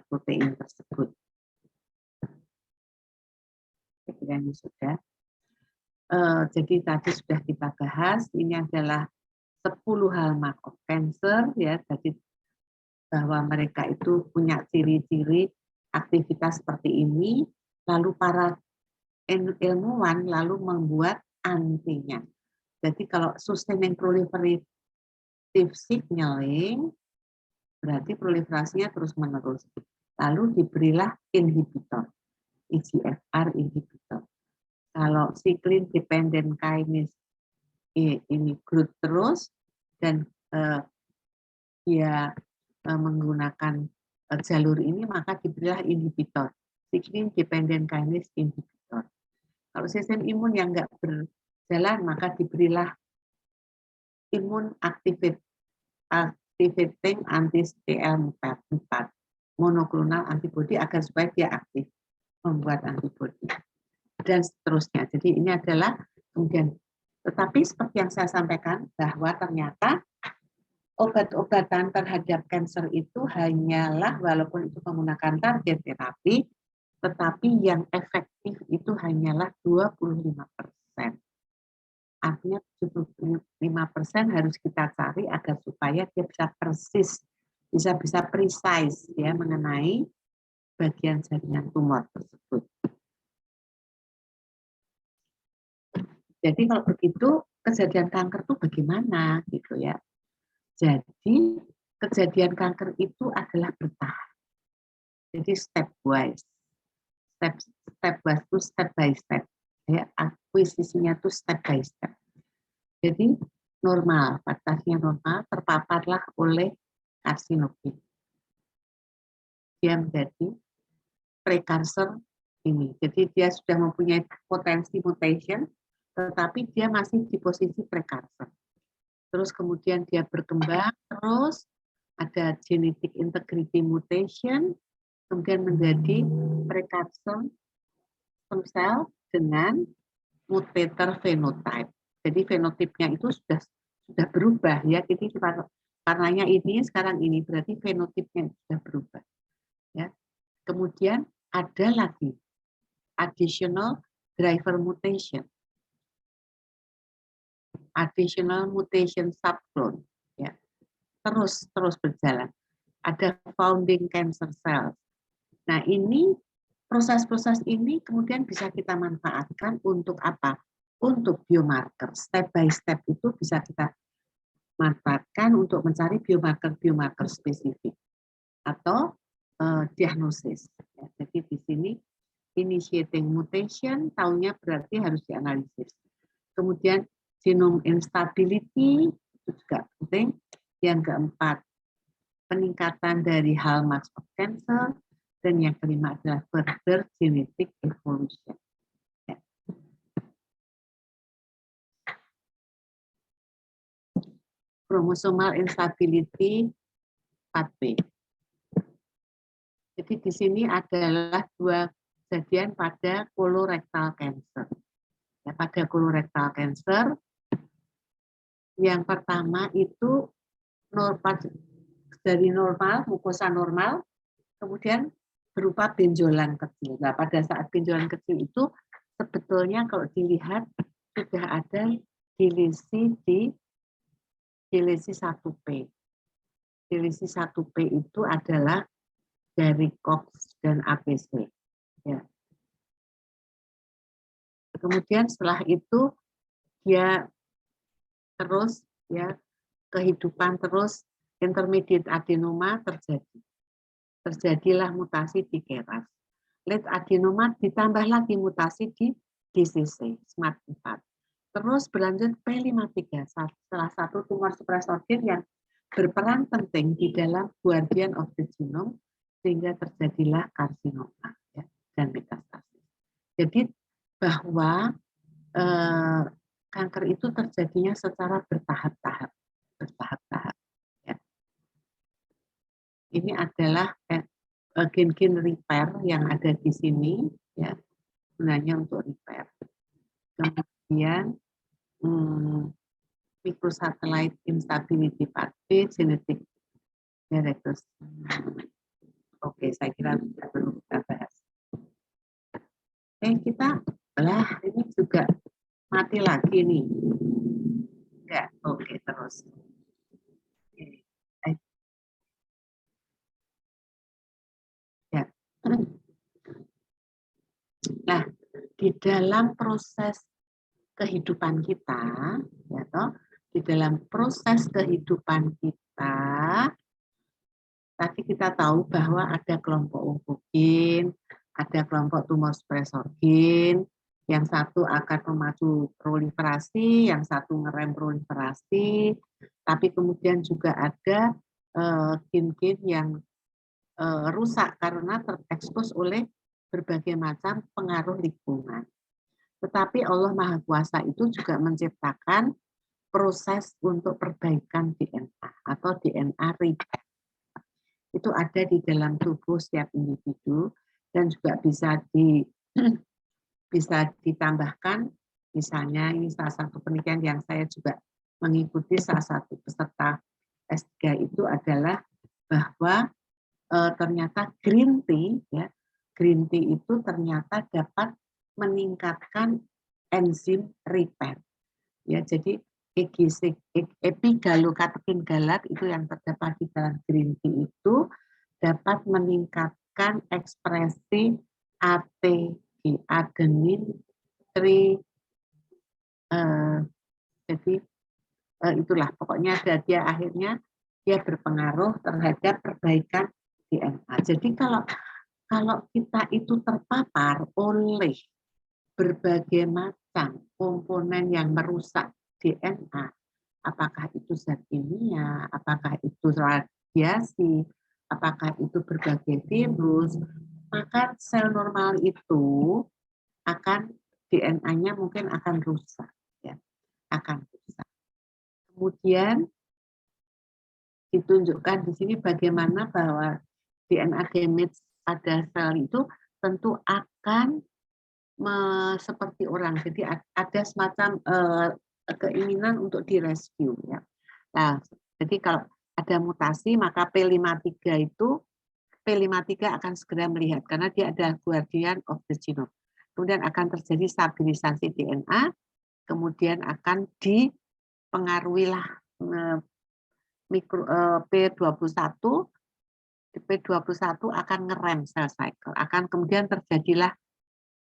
[SPEAKER 1] protein tersebut. Saya ini sudah. Jadi tadi sudah kita bahas, ini adalah 10 hallmark of cancer, ya. Jadi bahwa mereka itu punya ciri-ciri aktivitas seperti ini, lalu para ilmuwan lalu membuat antinya. Jadi kalau sustaining proliferative signaling, berarti proliferasinya terus-menerus. Lalu diberilah inhibitor, EGFR inhibitor. Kalau cyclin dependent kinase ini growth terus dan dia menggunakan jalur ini, maka diberilah inhibitor, cyclin dependent kinase inhibitor. Kalau sistem imun yang enggak berjalan, maka diberilah imun activating anti-TL4 monoklonal antibody agar supaya dia aktif membuat antibody dan seterusnya. Jadi ini adalah kemudian, tetapi seperti yang saya sampaikan bahwa ternyata obat-obatan terhadap kanker itu hanyalah, walaupun itu menggunakan target terapi, tetapi yang efektif itu hanyalah 25%. Artinya 75% harus kita cari agar supaya dia bisa persis, bisa precise ya mengenai bagian jaringan tumor tersebut. Jadi kalau begitu kejadian kanker itu bagaimana gitu ya. Jadi kejadian kanker itu adalah bertahap. Jadi stepwise. Step by step. Ya, akuisisinya itu step by step. Jadi normal, batasnya normal, terpaparlah oleh karsinogen. Dia menjadi precursor ini. Jadi dia sudah mempunyai potensi mutation, tetapi dia masih di posisi precursor. Terus kemudian dia berkembang, terus ada genetic integrity mutation, kemudian menjadi precursor stem cell dengan mutator phenotype. Jadi fenotipnya itu sudah berubah ya. Jadi warnanya ini sekarang ini berarti fenotipnya sudah berubah. Ya. Kemudian ada lagi additional driver mutation. Additional mutation subclone. Ya. Terus berjalan. Ada founding cancer cells. Nah, ini proses-proses ini kemudian bisa kita manfaatkan untuk apa? Untuk biomarker. Step by step itu bisa kita manfaatkan untuk mencari biomarker spesifik atau diagnosis. Ya, jadi di sini initiating mutation, tahunya berarti harus dianalisis. Kemudian genome instability itu juga penting. Yang keempat, peningkatan dari hallmarks of cancer. Dan yang kelima adalah further genetic evolution. Ya. Chromosomal instability 4B. Jadi di sini adalah dua kejadian pada colorectal cancer. Ya, pada colorectal cancer, yang pertama itu dari normal, mukosa normal, kemudian berupa benjolan kecil. Nah, pada saat benjolan kecil itu sebetulnya kalau dilihat sudah ada dilisi di dilisi 1P. Dilisi 1P itu adalah dari COX dan APC. Ya. Kemudian setelah itu dia terus ya kehidupan terus intermediate adenoma terjadi. Terjadilah mutasi di KRAS. Late adenoma ditambah lagi mutasi di DCC, SMART4. Terus berlanjut P53, salah satu tumor supresor gen yang berperan penting di dalam guardian of the genome, sehingga terjadilah karsinoma ya, dan metastasis. Jadi bahwa kanker itu terjadinya secara bertahap-tahap. Ya. Ini adalah gen-gen repair yang ada di sini, ya, gunanya untuk repair. Kemudian microsatellite instability pathway, genetic directors. Oke, saya kira perlu kita bahas. Kita ini juga mati lagi nih. Enggak, oke terus. Ya. Nah, di dalam proses kehidupan kita, ya toh, di dalam proses kehidupan kita, tadi kita tahu bahwa ada kelompok onkogen, ada kelompok tumor suppressor gen, yang satu akan memacu proliferasi, yang satu ngerem proliferasi, tapi kemudian juga ada gen-gen yang rusak karena terekspos oleh berbagai macam pengaruh lingkungan. Tetapi Allah Maha Kuasa itu juga menciptakan proses untuk perbaikan DNA atau DNA repair. Itu ada di dalam tubuh setiap individu dan juga bisa ditambahkan. Misalnya ini salah satu penelitian yang saya juga mengikuti, salah satu peserta S3 itu adalah bahwa ternyata green tea itu ternyata dapat meningkatkan enzim repair. Ya, jadi epigalokatekin galat itu yang terdapat di dalam green tea itu dapat meningkatkan ekspresi ATG, adenin jadi itulah pokoknya dia akhirnya dia berpengaruh terhadap perbaikan DNA. Jadi kalau kita itu terpapar oleh berbagai macam komponen yang merusak DNA, apakah itu zat kimia, apakah itu radiasi, apakah itu berbagai virus, maka sel normal itu akan DNA-nya mungkin akan rusak, ya, akan rusak. Kemudian ditunjukkan di sini bagaimana bahwa DNA damage pada sel itu tentu akan seperti orang, jadi ada semacam keinginan untuk direscue, ya. Nah, jadi kalau ada mutasi maka P53 akan segera melihat karena dia ada guardian of the genome. Kemudian akan terjadi stabilisasi DNA, kemudian akan dipengaruhilah P21. P21 akan ngerem cell cycle, akan kemudian terjadilah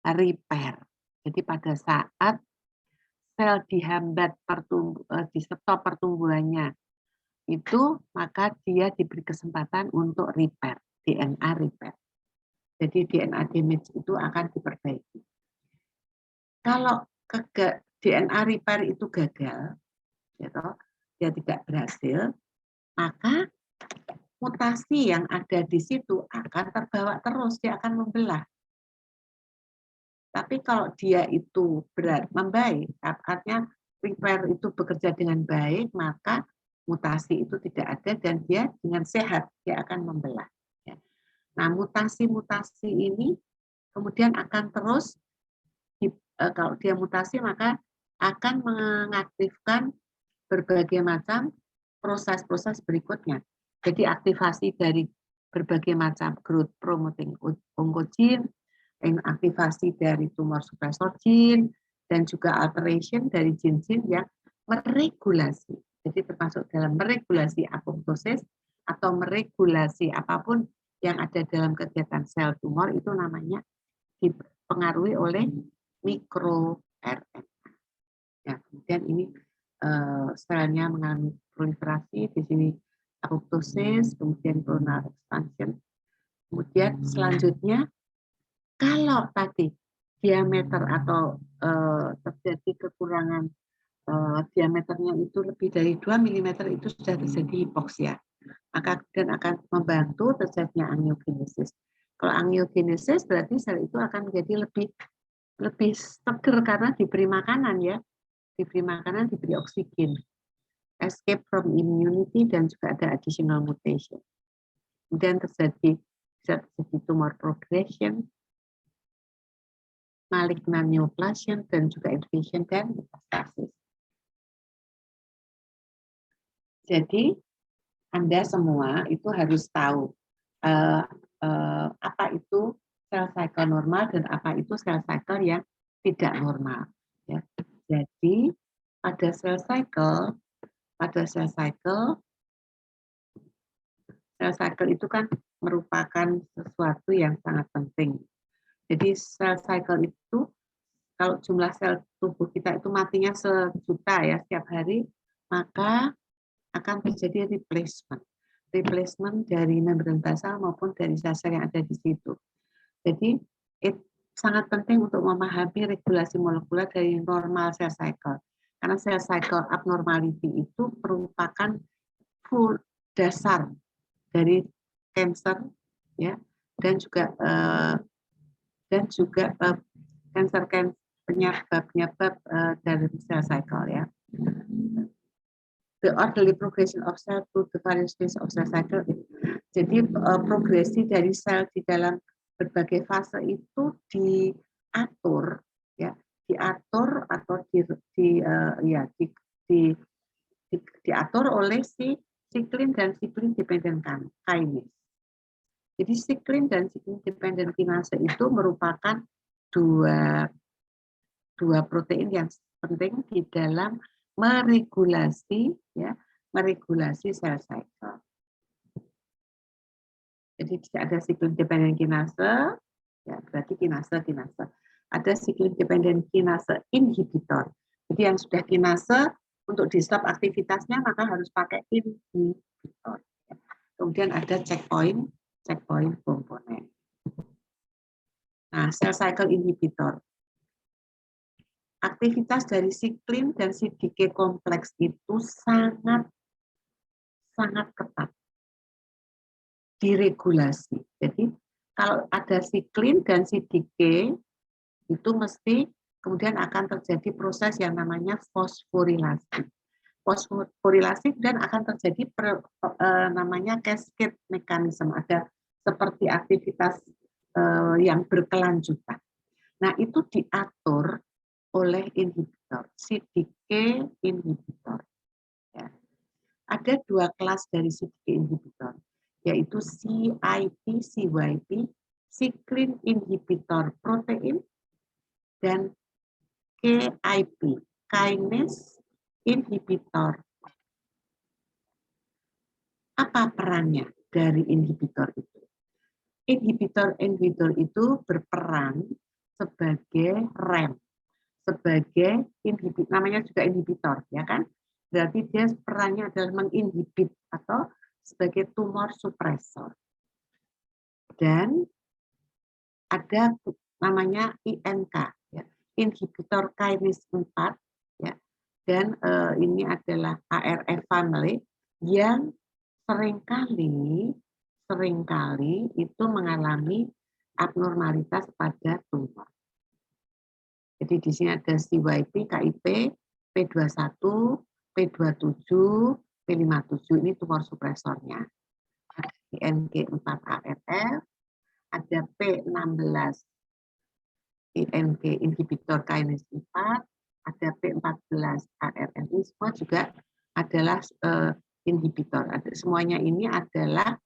[SPEAKER 1] repair. Jadi pada saat sel dihambat di stop pertumbuhannya itu, maka dia diberi kesempatan untuk repair, DNA repair. Jadi DNA damage itu akan diperbaiki. Kalau DNA repair itu gagal, gitu, dia tidak berhasil, maka mutasi yang ada di situ akan terbawa terus, dia akan membelah. Tapi kalau dia itu membaik, artinya repair itu bekerja dengan baik, maka mutasi itu tidak ada dan dia dengan sehat, dia akan membelah. Nah, mutasi-mutasi ini kemudian akan terus, kalau dia mutasi maka akan mengaktifkan berbagai macam proses-proses berikutnya. Jadi aktivasi dari berbagai macam growth promoting oncogene, aktivasi dari tumor suppressor gene, dan juga alteration dari gene-gene yang meregulasi. Jadi termasuk dalam meregulasi apoptosis atau meregulasi apapun yang ada dalam kegiatan sel tumor itu namanya dipengaruhi oleh mikroRNA. Ya, kemudian ini selnya mengalami proliferasi, di sini apoptosis, kemudian clonal expansion. Kemudian selanjutnya, kalau tadi diameter atau terjadi kekurangan diameternya itu lebih dari 2 mm itu sudah terjadi hipoksia. Maka kemudian akan membantu terjadinya angiogenesis. Kalau angiogenesis berarti sel itu akan menjadi lebih seger karena diberi makanan, ya. Diberi makanan, diberi oksigen. Escape from immunity dan juga ada additional mutation. Kemudian bisa terjadi tumor progression, malignant neoplasia, dan juga invasion dan metastasis. Jadi Anda semua itu harus tahu apa itu cell cycle normal dan apa itu cell cycle yang tidak normal. Ya. Jadi pada cell cycle itu kan merupakan sesuatu yang sangat penting. Jadi cell cycle itu, kalau jumlah sel tubuh kita itu matinya 1 juta ya setiap hari, maka akan terjadi replacement dari membran basal maupun dari sel-sel yang ada di situ. Jadi sangat penting untuk memahami regulasi molekuler dari normal cell cycle. Karena cell cycle abnormality itu merupakan full dasar dari cancer, ya, dan juga penyebab dari cell cycle, ya. The orderly progression of cell through the various stages of cell cycle. Jadi progresi dari sel di dalam berbagai fase itu diatur, ya, diatur atau diatur oleh si siklin dan siklin dependent kinase. Jadi siklin dan siklin dependent kinase itu merupakan dua protein yang penting di dalam meregulasi sel cycle. Jadi ada siklin dependent kinase, ya berarti kinase. Ada siklin dependent kinase inhibitor. Jadi yang sudah kinase untuk di stop aktivitasnya maka harus pakai inhibitor. Kemudian ada checkpoint komponen. Nah, cell cycle inhibitor. Aktivitas dari siklin dan CDK kompleks itu sangat ketat diregulasi. Jadi kalau ada siklin dan CDK itu mesti kemudian akan terjadi proses yang namanya fosforilasi. Fosforilasi dan akan terjadi namanya cascade mekanisme, ada seperti aktivitas yang berkelanjutan. Nah, itu diatur oleh inhibitor, CDK inhibitor. Ya. Ada 2 kelas dari CDK inhibitor, yaitu CIP, CYP, cyclin inhibitor protein, dan KIP, kinase inhibitor. Apa perannya dari inhibitor itu? Inhibitor itu berperan sebagai rem, sebagai inhibitor, namanya juga inhibitor, ya kan? Berarti dia perannya adalah menginhibit atau sebagai tumor supresor. Dan ada namanya INK, ya, inhibitor kinase 4, ya. Dan ini adalah ARF family yang seringkali itu mengalami abnormalitas pada tumor. Jadi di sini ada CYP, KIP, P21, P27, P57, ini tumor supresornya. INK4-ARF, ada P16, INK inhibitor kinase 4, ada P14, ARNI, semua juga adalah inhibitor. Semuanya ini adalah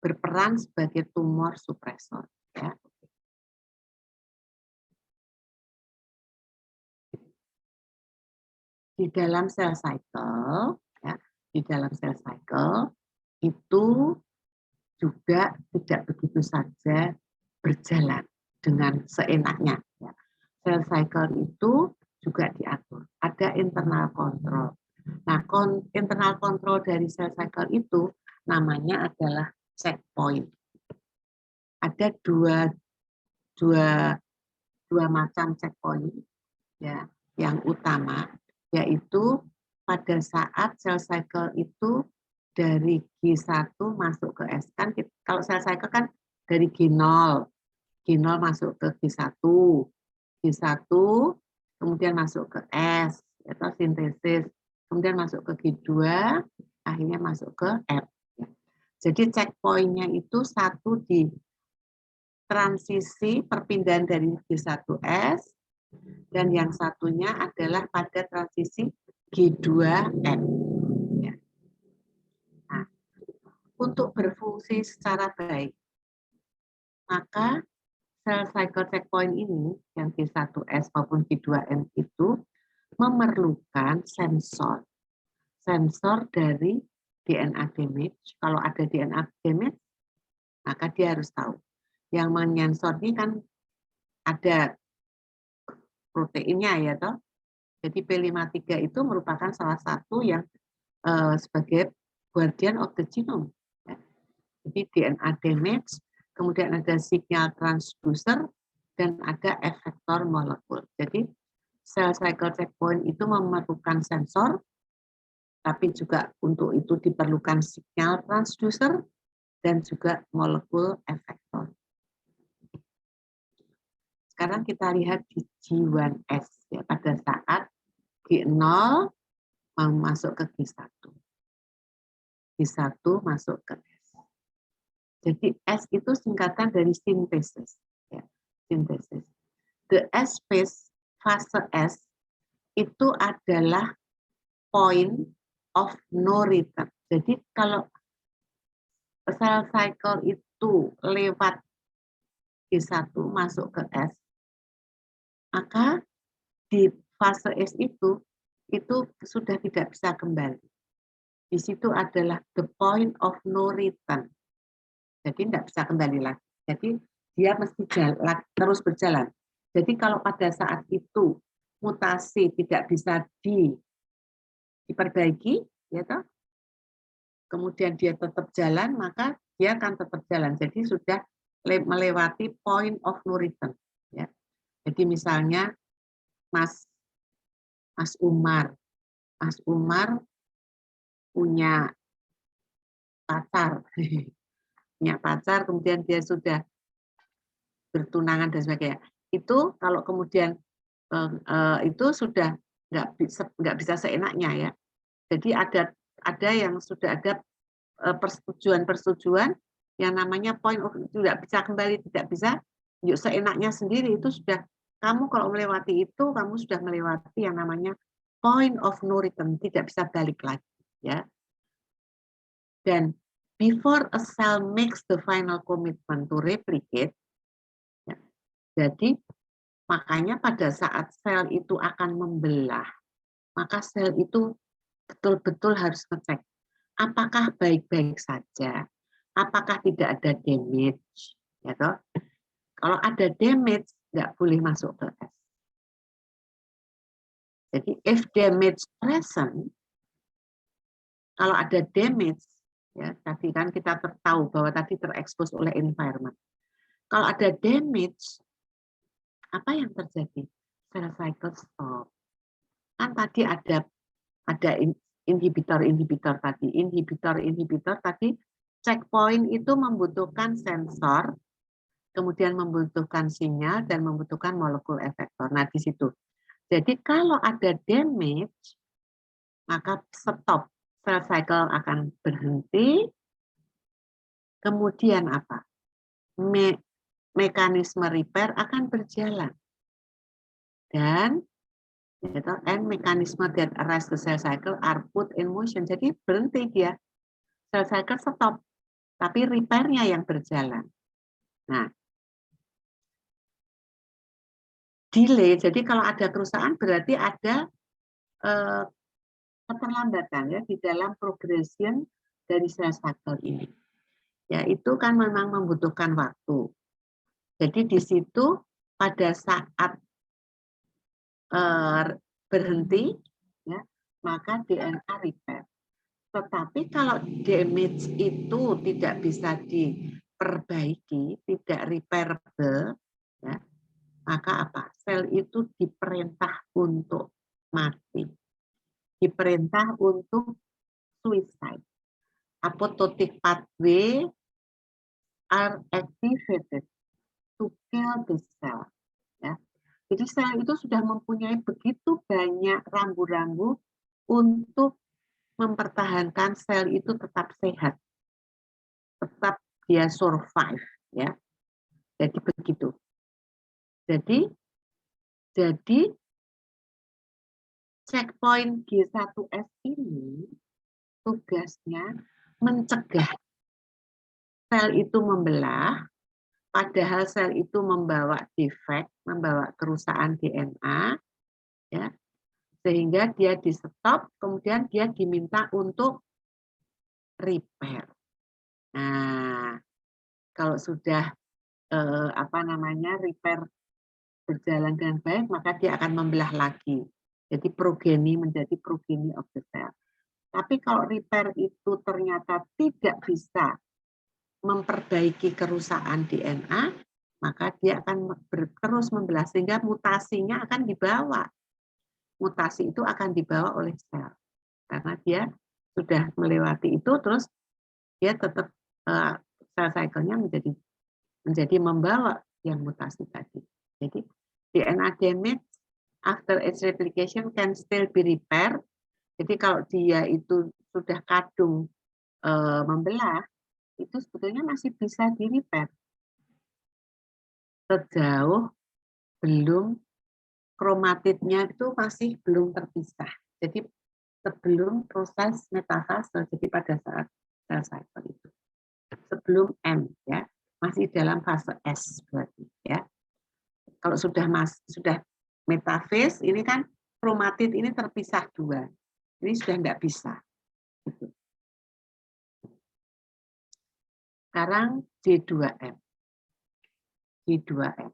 [SPEAKER 1] berperan sebagai tumor supresor. Ya. Di dalam cell cycle, ya, di dalam cell cycle itu juga tidak begitu saja berjalan dengan seenaknya. Ya. Cell cycle itu juga diatur. Ada internal control. Nah, internal control dari cell cycle itu namanya adalah checkpoint. Ada dua macam checkpoint, ya, yang utama, yaitu pada saat cell cycle itu dari G1 masuk ke S. Kan kalau cell cycle kan dari G0 masuk ke G1, kemudian masuk ke S, atau sintesis, kemudian masuk ke G2, akhirnya masuk ke F. Jadi checkpoint-nya itu satu di transisi perpindahan dari G1S, dan yang satunya adalah pada transisi G2N. Ya. Nah, untuk berfungsi secara baik, maka cell cycle checkpoint ini, yang G1S maupun G2N itu memerlukan sensor. Sensor dari DNA damage. Kalau ada DNA damage, maka dia harus tahu. Yang menyensor ini kan ada proteinnya, ya toh. Jadi P53 itu merupakan salah satu yang sebagai guardian of the genome. Ya. Jadi DNA damage, kemudian ada signal transducer, dan ada efektor molekul. Jadi cell cycle checkpoint itu memerlukan sensor, tapi juga untuk itu diperlukan signal transducer dan juga molekul efektor. Sekarang kita lihat di G1S, ya, pada saat G0 mau masuk ke G1. G1 masuk ke S. Jadi S itu singkatan dari sintesis. Ya, sintesis. The S phase, fase S, itu adalah point of no return. Jadi kalau cell cycle itu lewat G1 masuk ke S, maka di fase S itu sudah tidak bisa kembali. Di situ adalah the point of no return. Jadi tidak bisa kembali lagi. Jadi dia mesti terus berjalan. Jadi kalau pada saat itu mutasi tidak bisa diperbaiki, ya toh, kemudian dia tetap jalan, maka dia akan tetap jalan. Jadi sudah melewati point of no return. Ya. Jadi misalnya Mas Umar punya pacar, kemudian dia sudah bertunangan dan sebagainya. Itu kalau kemudian itu sudah nggak bisa seenaknya ya. Jadi ada yang sudah ada persetujuan yang namanya point of tidak bisa kembali, tidak bisa yuk seenaknya sendiri. Itu sudah kamu kalau melewati itu kamu sudah melewati yang namanya point of no return, tidak bisa balik lagi ya. Dan before a cell makes the final commitment to replicate, ya, jadi makanya pada saat sel itu akan membelah, maka sel itu betul-betul harus ngecek apakah baik-baik saja, apakah tidak ada damage, ya toh? Kalau ada damage nggak boleh masuk ke S. Jadi if damage present, kalau ada damage, ya tadi kan kita tahu bahwa tadi terekspos oleh environment. Kalau ada damage, apa yang terjadi? Cell cycle stop. Kan tadi ada inhibitor tadi. Inhibitor tadi checkpoint itu membutuhkan sensor, kemudian membutuhkan sinyal dan membutuhkan molekul efektor. Nah, di situ. Jadi kalau ada damage, maka stop. Cell cycle akan berhenti. Kemudian apa? Mekanisme repair akan berjalan. Dan mekanisme that arrest the cell cycle are put in motion. Jadi berhenti dia. Cell cycle stop. Tapi repair-nya yang berjalan. Nah, delay. Jadi kalau ada kerusakan berarti ada keterlambatan ya di dalam progression dari cell cycle ini. Ya, itu kan memang membutuhkan waktu. Jadi di situ pada saat berhenti, ya, maka DNA repair. Tetapi kalau damage itu tidak bisa diperbaiki, tidak repairable, ya, maka apa? Sel itu diperintah untuk mati, diperintah untuk suicide. Apoptotic pathway are activated to kill the cell. Ya. Jadi sel itu sudah mempunyai begitu banyak rambu-rambu untuk mempertahankan sel itu tetap sehat, tetap dia survive, ya. Jadi begitu. Jadi checkpoint G1S ini tugasnya mencegah sel itu membelah, padahal sel itu membawa defek, membawa kerusakan DNA, ya, sehingga dia di stop, kemudian dia diminta untuk repair. Nah, kalau sudah repair berjalan dengan baik, maka dia akan membelah lagi. Jadi progeny menjadi progeny of the cell. Tapi kalau repair itu ternyata tidak bisa memperbaiki kerusakan DNA, maka dia akan terus membelah sehingga mutasinya akan dibawa. Mutasi itu akan dibawa oleh sel. Karena dia sudah melewati itu, terus dia tetap cell cycle-nya menjadi membawa yang mutasi tadi. Jadi DNA damage after its replication can still be repaired. Jadi kalau dia itu sudah kadung membelah, itu sebetulnya masih bisa di-repair. Sejauh belum kromatidnya itu masih belum terpisah. Jadi sebelum proses metafase, jadi pada saat cell cycle itu. Sebelum M, ya, masih dalam fase S berarti, ya. Kalau sudah metafase, ini kan kromatid ini terpisah dua. Ini sudah enggak bisa. Gitu. Sekarang G2M. G2M.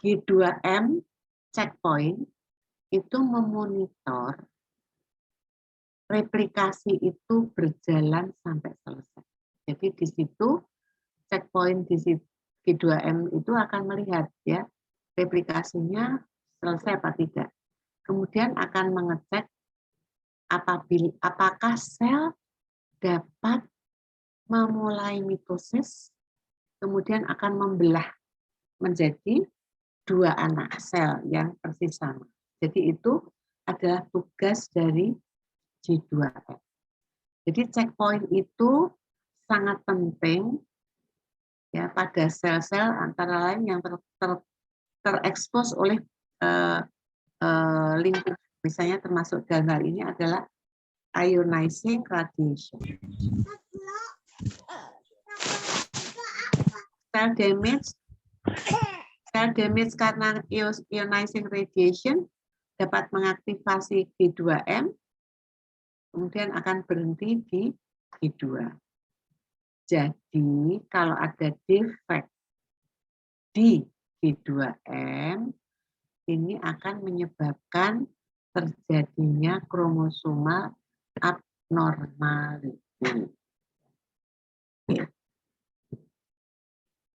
[SPEAKER 1] G2M checkpoint itu memonitor replikasi itu berjalan sampai selesai. Jadi di situ checkpoint di situ G2M itu akan melihat ya replikasinya selesai apa tidak. Kemudian akan mengecek apakah sel dapat memulai mitosis, kemudian akan membelah menjadi dua anak sel yang persis sama. Jadi itu adalah tugas dari G2M. Jadi checkpoint itu sangat penting ya pada sel-sel antara lain yang terekspos oleh lingkungan. Misalnya termasuk dalam hal ini adalah ionizing radiation. Cell damage karena ionizing radiation dapat mengaktifasi G2M, kemudian akan berhenti di G2. Jadi kalau ada defect di G2M, ini akan menyebabkan terjadinya kromosomal abnormality.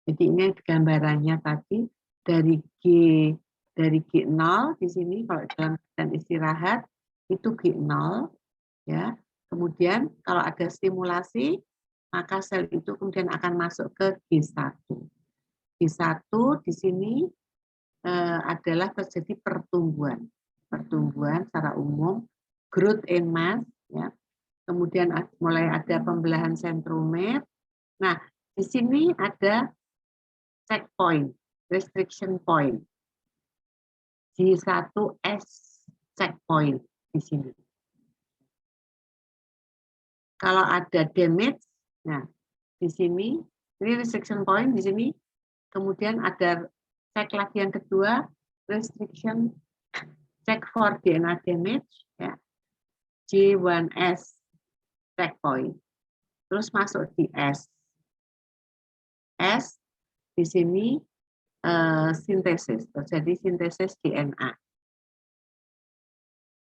[SPEAKER 1] Jadi ini gambarannya tadi dari G0 di sini kalau dalam keadaan istirahat itu G0 ya. Kemudian kalau ada stimulasi maka sel itu kemudian akan masuk ke G1. G1 di sini adalah terjadi pertumbuhan secara umum, growth in mass ya. Kemudian mulai ada pembelahan sentromer. Nah, di sini ada checkpoint, restriction point. G1S checkpoint di sini. Kalau ada damage, nah di sini ini restriction point di sini. Kemudian ada cek lagi yang kedua, restriction check for DNA damage, ya. G1S checkpoint. Terus masuk di S. S di sini sintesis, terjadi sintesis DNA.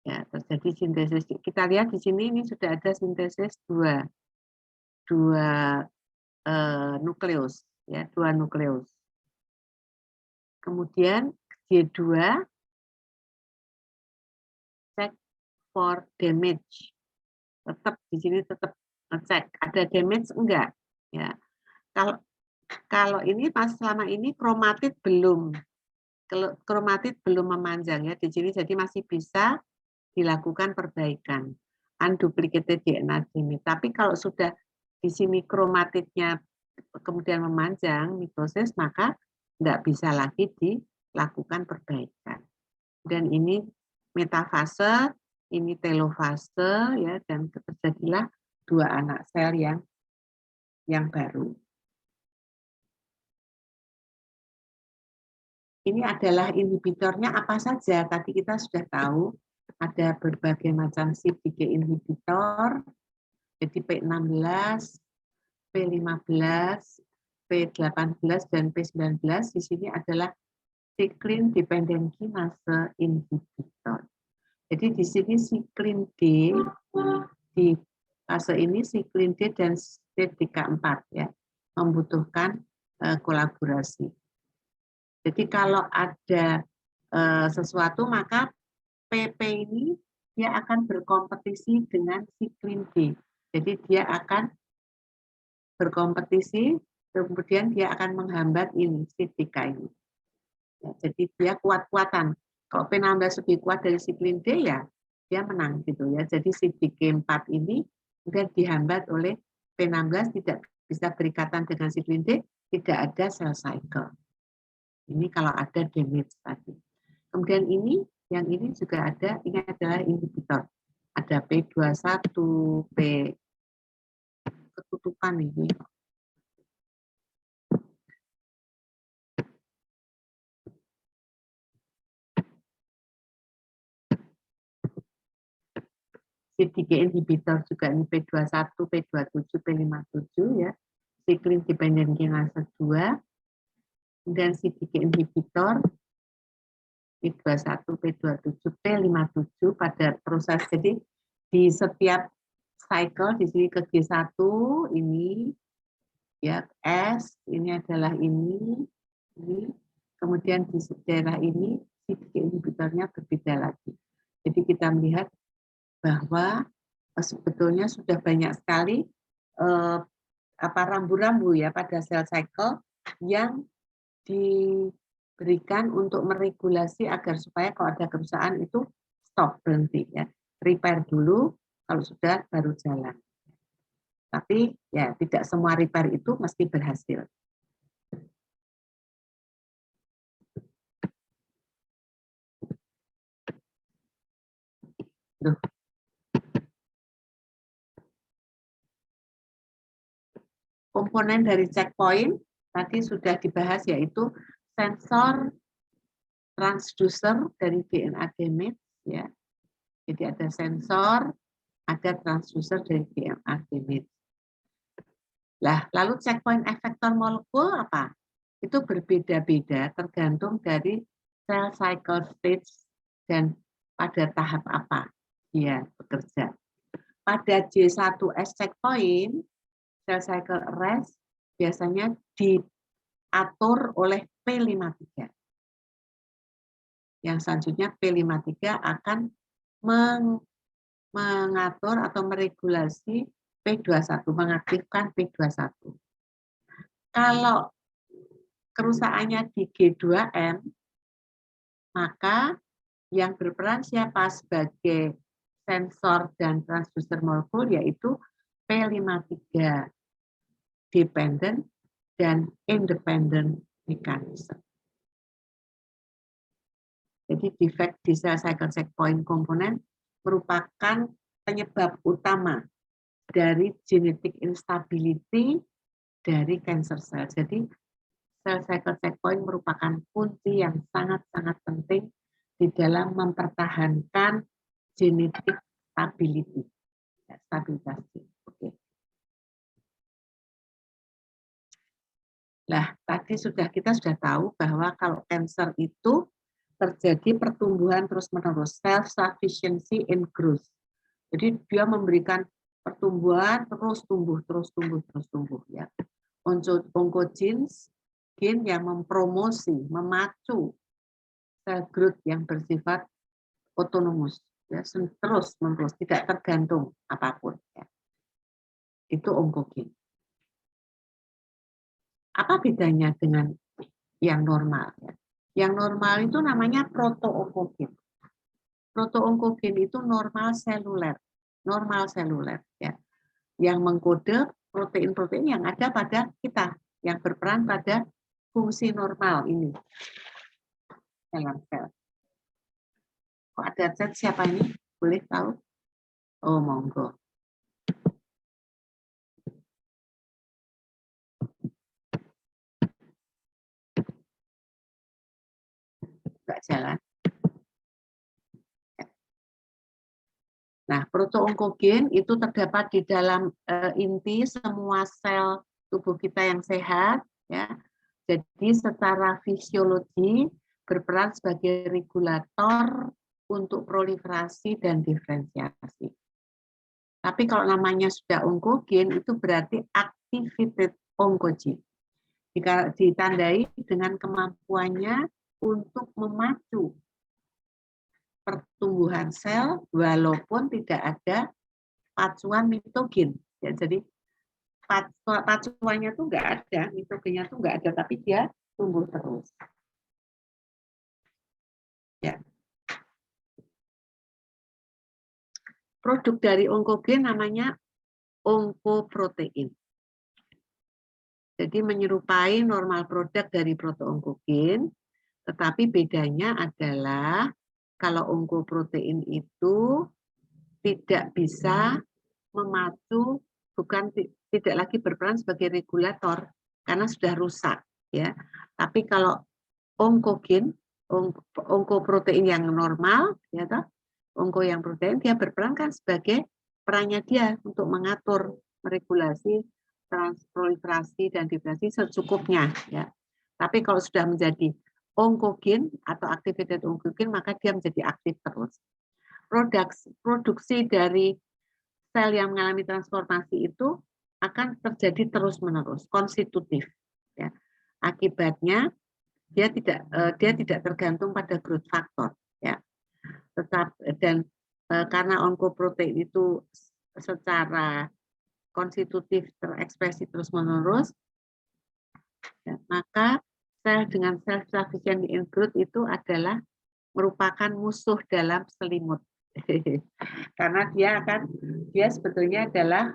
[SPEAKER 1] Ya, terjadi sintesis. Kita lihat di sini ini sudah ada sintesis dua nukleus, ya, dua nukleus. Kemudian G2 check for damage. Tetap di sini tetap ngecek ada damage enggak, ya. Kalau ini pas selama ini kromatid belum memanjang ya di sini, jadi masih bisa dilakukan perbaikan unduplicated DNA damage. Tapi kalau sudah di sini kromatidnya kemudian memanjang mitosis, maka nggak bisa lagi dilakukan perbaikan. Dan ini metafase, ini telofase ya, dan terjadilah dua anak sel yang baru. Ini adalah inhibitornya apa saja. Tadi kita sudah tahu ada berbagai macam CDK inhibitor, jadi P16, P15, P18, dan P19. Di sini adalah cyclin dependent kinase inhibitor. Jadi di sini cyclin D, di fase ini cyclin D dan CDK4 ya, membutuhkan kolaborasi. Jadi kalau ada sesuatu maka PP ini dia akan berkompetisi dengan cyclin D. Jadi dia akan berkompetisi, kemudian dia akan menghambat ini CDK ini. Ya, jadi dia kuat-kuatan. Kalau P16 lebih kuat dari cyclin D ya dia menang gitu ya. Jadi CDK4 ini kemudian dihambat oleh P16, tidak bisa berikatan dengan cyclin D, tidak ada cell cycle. Ini kalau ada damage tadi. Kemudian ini, yang ini juga ada, ini adalah inhibitor. Ada P21, P ketutupan ini. CDK inhibitor juga ini P21, P27, P57 ya. Cyclin dependent kinase 2. Dan CDK inhibitor P21, P27, P57 pada proses, jadi di setiap cycle di sini ke G1 ini ya S, ini adalah ini, kemudian di daerah ini CDK inhibitornya berbeda lagi. Jadi kita melihat bahwa sebetulnya sudah banyak sekali rambu-rambu ya pada cell cycle yang berikan untuk meregulasi agar supaya kalau ada kerusakan itu stop, berhenti ya. Repair dulu, kalau sudah baru jalan. Tapi ya tidak semua repair itu mesti berhasil. Duh. Komponen dari checkpoint tadi sudah dibahas, yaitu sensor, transducer dari DNA damage ya. Jadi ada sensor, ada transducer dari DNA damage. Lah, lalu checkpoint effector molekul apa? Itu berbeda-beda tergantung dari cell cycle stage dan pada tahap apa dia bekerja. Pada J1S checkpoint, cell cycle arrest biasanya diatur oleh P53. Yang selanjutnya P53 akan mengatur atau meregulasi P21, mengaktifkan P21. Kalau kerusakannya di G2M, maka yang berperan siapa sebagai sensor dan transducer molekul yaitu P53 dependent dan independent mechanism. Jadi defect di cell cycle checkpoint component merupakan penyebab utama dari genetic instability dari cancer cell. Jadi cell cycle checkpoint merupakan kunci yang sangat-sangat penting di dalam mempertahankan genetic stability. Stabilitas. Oke. Nah, tadi kita sudah tahu bahwa kalau cancer itu terjadi pertumbuhan terus-menerus, self-sufficiency in growth. Jadi dia memberikan pertumbuhan terus tumbuh ya. Oncogenes, gen yang mempromosi, memacu sel growth yang bersifat otonomus, ya, terus menerus, tidak tergantung apapun. Ya. Itu oncogen. Apa bedanya dengan yang normal? Ya? Yang normal itu namanya proto-oncogen. Proto-oncogen itu normal seluler, ya, yang mengkode protein-protein yang ada pada kita, yang berperan pada fungsi normal ini dalam sel. Kok ada chat, siapa ini? Boleh tahu? Oh, monggo. Nggak jalan. Nah, proto-oncogen itu terdapat di dalam inti semua sel tubuh kita yang sehat, ya. Jadi secara fisiologi berperan sebagai regulator untuk proliferasi dan diferensiasi. Tapi kalau namanya sudah oncogen itu berarti activated oncogen. Jika ditandai dengan kemampuannya untuk memacu pertumbuhan sel walaupun tidak ada pacuan mitogen. Ya, jadi pacuannya tuh nggak ada, mitogennya tuh nggak ada, tapi dia tumbuh terus. Ya. Produk dari oncogen namanya oncoprotein. Jadi menyerupai normal produk dari proto-oncogen, tetapi bedanya adalah kalau oncoprotein itu tidak bisa memacu, tidak lagi berperan sebagai regulator karena sudah rusak, ya. Tapi kalau oncogen, oncoprotein yang normal, ya toh, onco yang protein dia berperan kan sebagai perannya dia untuk mengatur, meregulasi transproliferasi dan diferensiasi secukupnya, ya. Tapi kalau sudah menjadi oncogen atau activated oncogen maka dia menjadi aktif terus. Produksi dari sel yang mengalami transformasi itu akan terjadi terus-menerus, konstitutif. Ya. Akibatnya dia tidak tergantung pada growth factor. Ya. Dan karena oncoprotein itu secara konstitutif terekspresi terus-menerus, ya, maka sel dengan self sufficient in growth itu adalah merupakan musuh dalam selimut. Karena dia sebetulnya adalah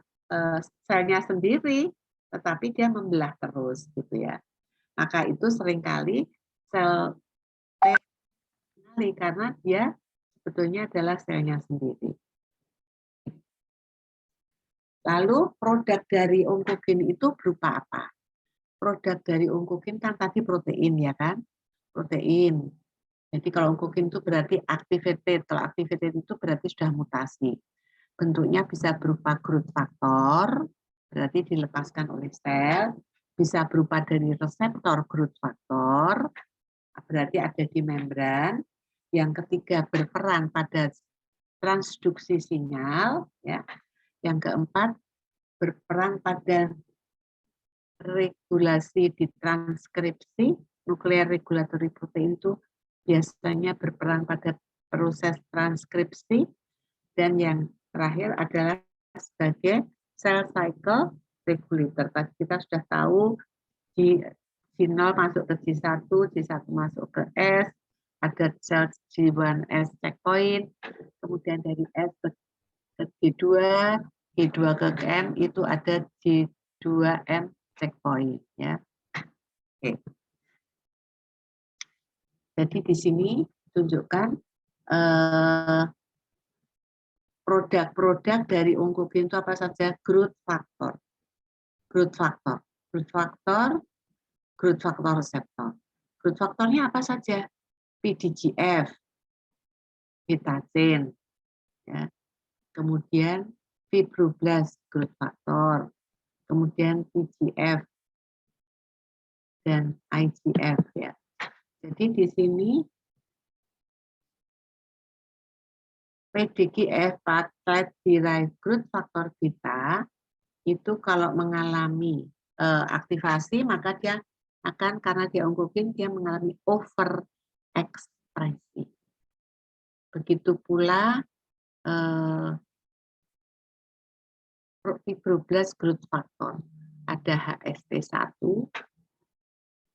[SPEAKER 1] selnya sendiri, tetapi dia membelah terus gitu ya. Maka itu seringkali sel karena dia sebetulnya adalah selnya sendiri. Lalu produk dari onkogen itu berupa apa? Produk dari onkogen kan tadi protein ya kan? Protein. Jadi kalau onkogen itu berarti activated. Kalau activated itu berarti sudah mutasi. Bentuknya bisa berupa growth factor, berarti dilepaskan oleh sel. Bisa berupa dari reseptor growth factor, berarti ada di membran. Yang ketiga berperan pada transduksi sinyal, ya. Yang keempat berperan pada regulasi di transkripsi. Nuklear regulatory protein itu biasanya berperan pada proses transkripsi. Dan yang terakhir adalah sebagai cell cycle regulator. Tadi kita sudah tahu G0 masuk ke G1, G1 masuk ke S, ada sel G1S checkpoint, kemudian dari S ke G2, G2 ke M itu ada G2M checkpoint ya. Oke. Jadi di sini tunjukkan produk-produk dari onkogen itu apa saja? Growth factor, growth factor, growth factor, growth factor reseptor. Growth factornya apa saja? PDGF, betatin, ya. Kemudian fibroblast growth factor, kemudian TGF dan IGF ya. Jadi di sini PDGF, peptide derived growth factor beta itu kalau mengalami aktivasi maka dia akan, karena dia onkogen, dia mengalami overekspresi. Begitu pula fibroblast growth factor, ada HST1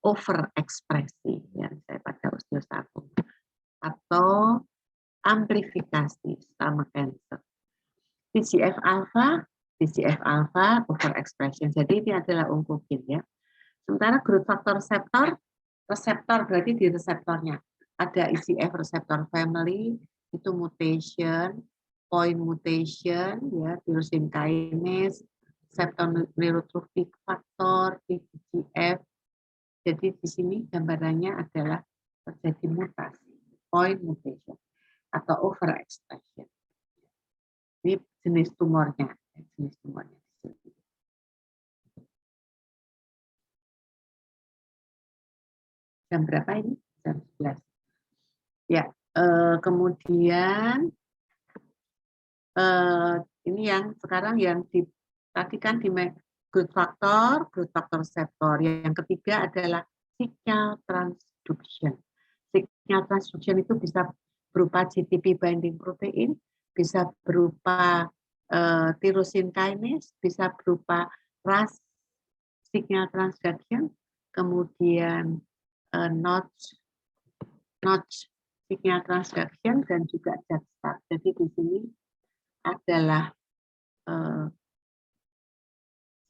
[SPEAKER 1] overekspresi ya, saya pada osteosarkom, atau amplifikasi sama cancer. TGF alpha overexpression. Jadi ini adalah onkogen ya. Sementara growth factor reseptor berarti di reseptornya ada IGF reseptor family, itu mutation, point mutation ya, tyrosine kinase, reseptor neurotrophic factor, TGF. Jadi di sini gambarannya adalah terjadi mutasi, point mutation atau overexpression. Ini jenis tumornya, jenis tumornya. Jam berapa ini? Jam 11. Ya, kemudian ini yang sekarang yang tadi kan di growth factor reseptor. Yang ketiga adalah signal transduction. Signal transduction itu bisa berupa GTP binding protein, bisa berupa tyrosine kinase, bisa berupa RAS signal transduction, kemudian notch signal transduction dan juga JAK-STAT. Jadi di sini adalah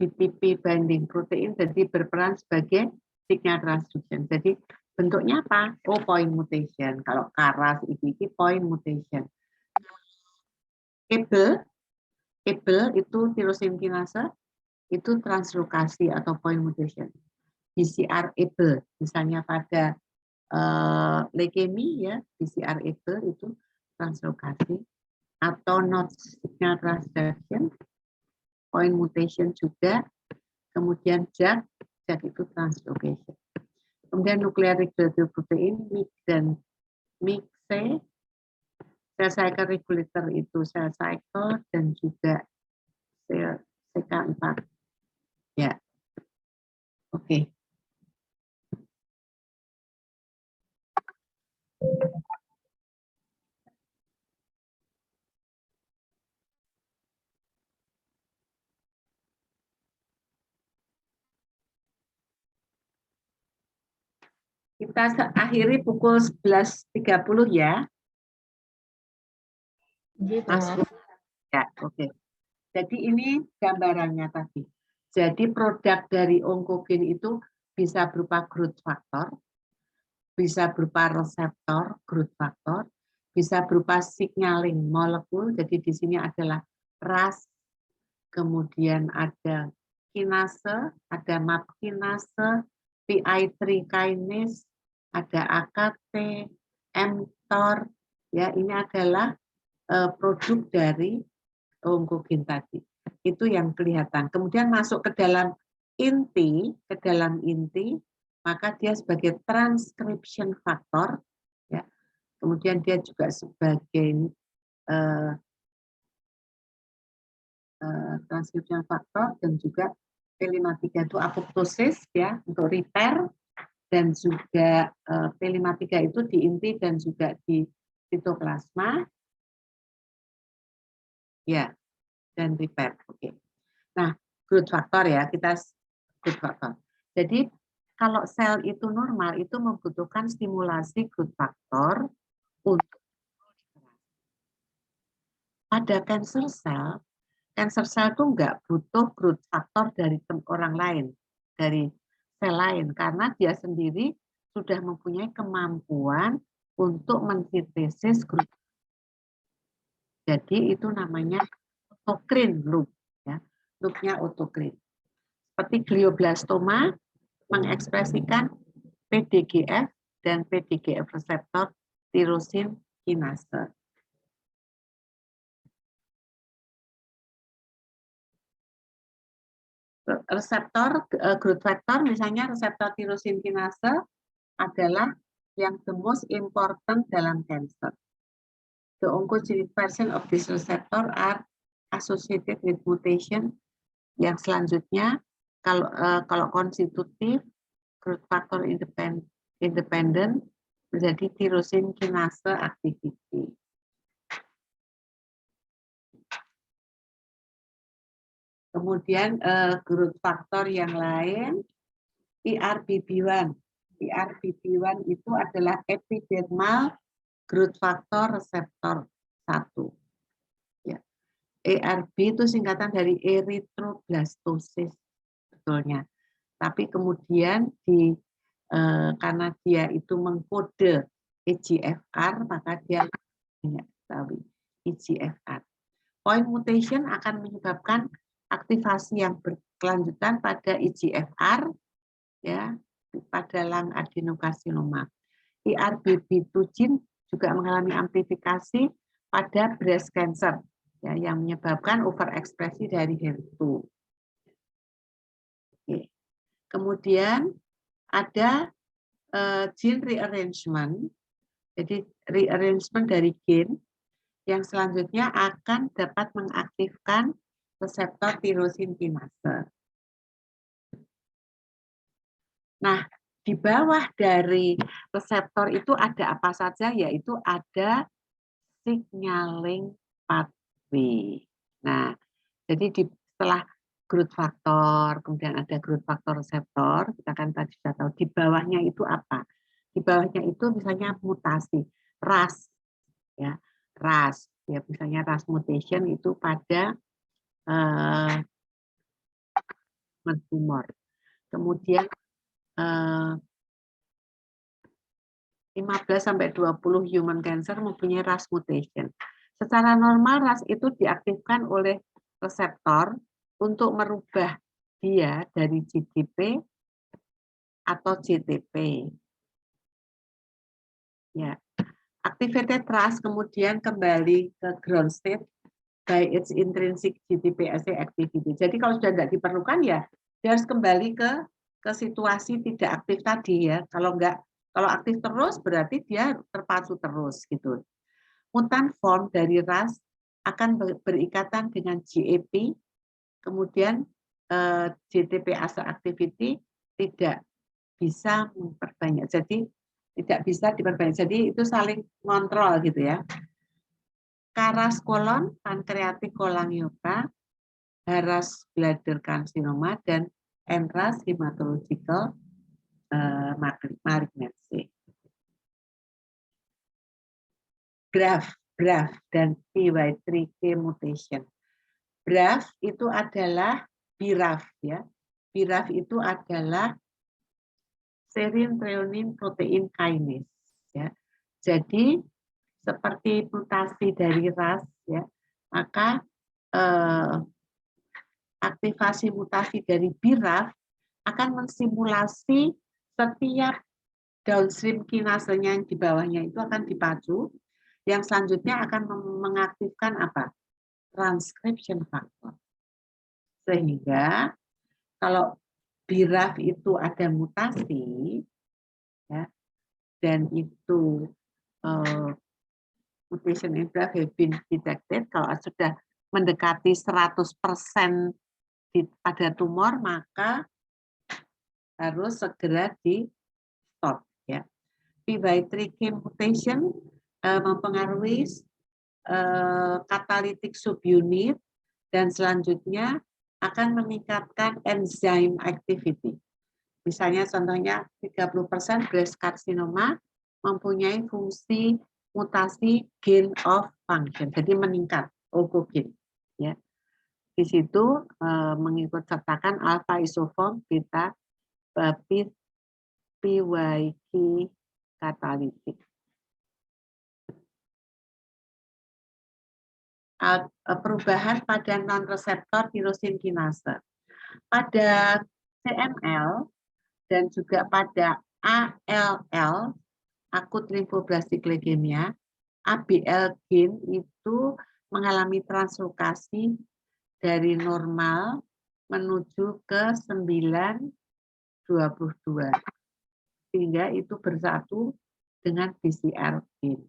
[SPEAKER 1] GTP binding protein, jadi berperan sebagai signal transduction. Jadi bentuknya apa? Oh, point mutation. Kalau KRAS ini point mutation. Able itu tyrosine kinase itu translokasi atau point mutation. BCR-able, misalnya pada leukemia ya, BCR-able itu translokasi, atau not signal transduction, point mutation juga, kemudian JAK itu translocation. Kemudian nuklear regulatory protein, MIC dan MIC-C, cell cycle regulator itu cell cycle dan juga sel CK4. Ya, oke. Kita akhiri pukul 11.30 ya. Mas, ya, oke. Jadi ini gambarannya tadi. Jadi produk dari onkogen itu bisa berupa growth factor, bisa berupa reseptor growth factor, bisa berupa signaling molekul. Jadi di sini adalah RAS, kemudian ada kinase, ada MAP kinase, PI3 kinase, ada AKT, mTOR. Ya, ini adalah produk dari onkogen tadi. Itu yang kelihatan. Kemudian masuk ke dalam inti, maka dia sebagai transcription factor, ya. Kemudian dia juga sebagai transcription factor dan juga P53 itu apoptosis ya untuk repair, dan juga P53 itu di inti dan juga di sitoplasma ya, dan repair. Oke. Nah, growth factor ya, kita growth factor. Jadi kalau sel itu normal itu membutuhkan stimulasi growth factor untuk pada cancer cell itu enggak butuh growth factor dari orang lain, dari sel lain, karena dia sendiri sudah mempunyai kemampuan untuk mensintesis growth. Jadi itu namanya autocrine loop, ya, loopnya autocrine. Seperti glioblastoma mengekspresikan PDGF dan PDGF reseptor tirosin kinase. Reseptor growth factor, misalnya reseptor tirosin kinase adalah yang the most important dalam cancer. The oncogenic version of this receptor are associated with mutation. Yang selanjutnya, kalau konstitutif, growth factor independent menjadi tirosin kinase activity. Kemudian growth factor yang lain, ERBB1. ERBB1 itu adalah epidermal growth factor reseptor 1. Ya. ERB itu singkatan dari erythroblastosis sebetulnya. Tapi kemudian karena dia itu mengkode EGFR, maka dia banyak tahu EGFR. Point mutation akan menyebabkan aktivasi yang berkelanjutan pada EGFR, ya, pada lung adenokarsinoma. ERBB2 gene juga mengalami amplifikasi pada breast cancer, ya, yang menyebabkan overekspresi dari HER2. Oke. Kemudian ada gene rearrangement, jadi rearrangement dari gen yang selanjutnya akan dapat mengaktifkan reseptor tirosin kinase. Nah, di bawah dari reseptor itu ada apa saja? Yaitu ada signaling pathway. Nah, jadi setelah growth factor, kemudian ada growth factor reseptor, kita kan tadi sudah tahu di bawahnya itu apa? Di bawahnya itu misalnya mutasi, RAS, ya, RAS, ya, misalnya RAS mutation itu pada tumor. Kemudian 15-20 human cancer mempunyai RAS mutation. Secara normal RAS itu diaktifkan oleh reseptor untuk merubah dia dari GTP atau GTP. Ya. Activated RAS kemudian kembali ke ground state by its intrinsic GTP-assay activity. Jadi kalau sudah tidak diperlukan ya dia harus kembali ke situasi tidak aktif tadi ya. Kalau aktif terus berarti dia terpacu terus gitu. Mutant form dari RAS akan berikatan dengan GAP, kemudian GTP-assay activity tidak bisa memperbanyak. Jadi tidak bisa diperbanyak. Jadi itu saling kontrol gitu ya. KRAS kolon, pankreatik cholangioka, HRAS bladder carcinoma, dan NRAS hematological malignancy. BRAF dan PY3K mutation. BRAF itu adalah BRAF ya. BRAF itu adalah serine threonine protein kinase ya. Jadi seperti mutasi dari RAS ya, maka aktivasi mutasi dari BRAF akan mensimulasi setiap downstream kinasenya yang di bawahnya itu akan dipacu, yang selanjutnya akan mengaktifkan apa? Transcription factor. Sehingga kalau BRAF itu ada mutasi, ya, dan itu mutation in BRAF have been detected, kalau sudah mendekati 100% pada tumor, maka harus segera di stop ya. PY3K mutation mempengaruhi catalytic subunit dan selanjutnya akan meningkatkan enzyme activity. Misalnya contohnya 30% breast carcinoma mempunyai fungsi mutasi gain of function, jadi meningkat oncogen ya. Di situ mengikut sertakan alpha isoform beta PYK katalitik. Perubahan pada non-reseptor tirosin kinase. Pada CML dan juga pada ALL, akut limfoblastik leukemia, ABL gene itu mengalami translokasi dari normal menuju ke 922, sehingga itu bersatu dengan BCR gene.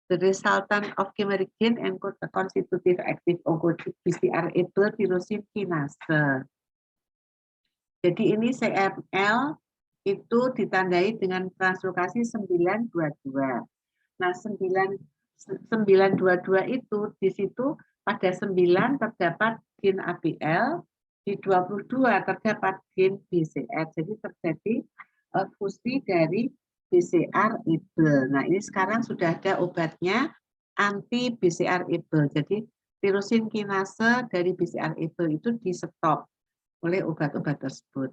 [SPEAKER 1] The resultant of chimeric gene encode the constitutive active oncogene BCR-ABL tirosin kinase. Jadi ini CML itu ditandai dengan translokasi 922. Nah, 922 itu di situ pada 9 terdapat gen ABL, di 22 terdapat gen BCR. Jadi terjadi fusi dari BCR-ABL. Nah, ini sekarang sudah ada obatnya anti BCR-ABL. Jadi tirosin kinase dari BCR-ABL itu di stop oleh obat-obat tersebut.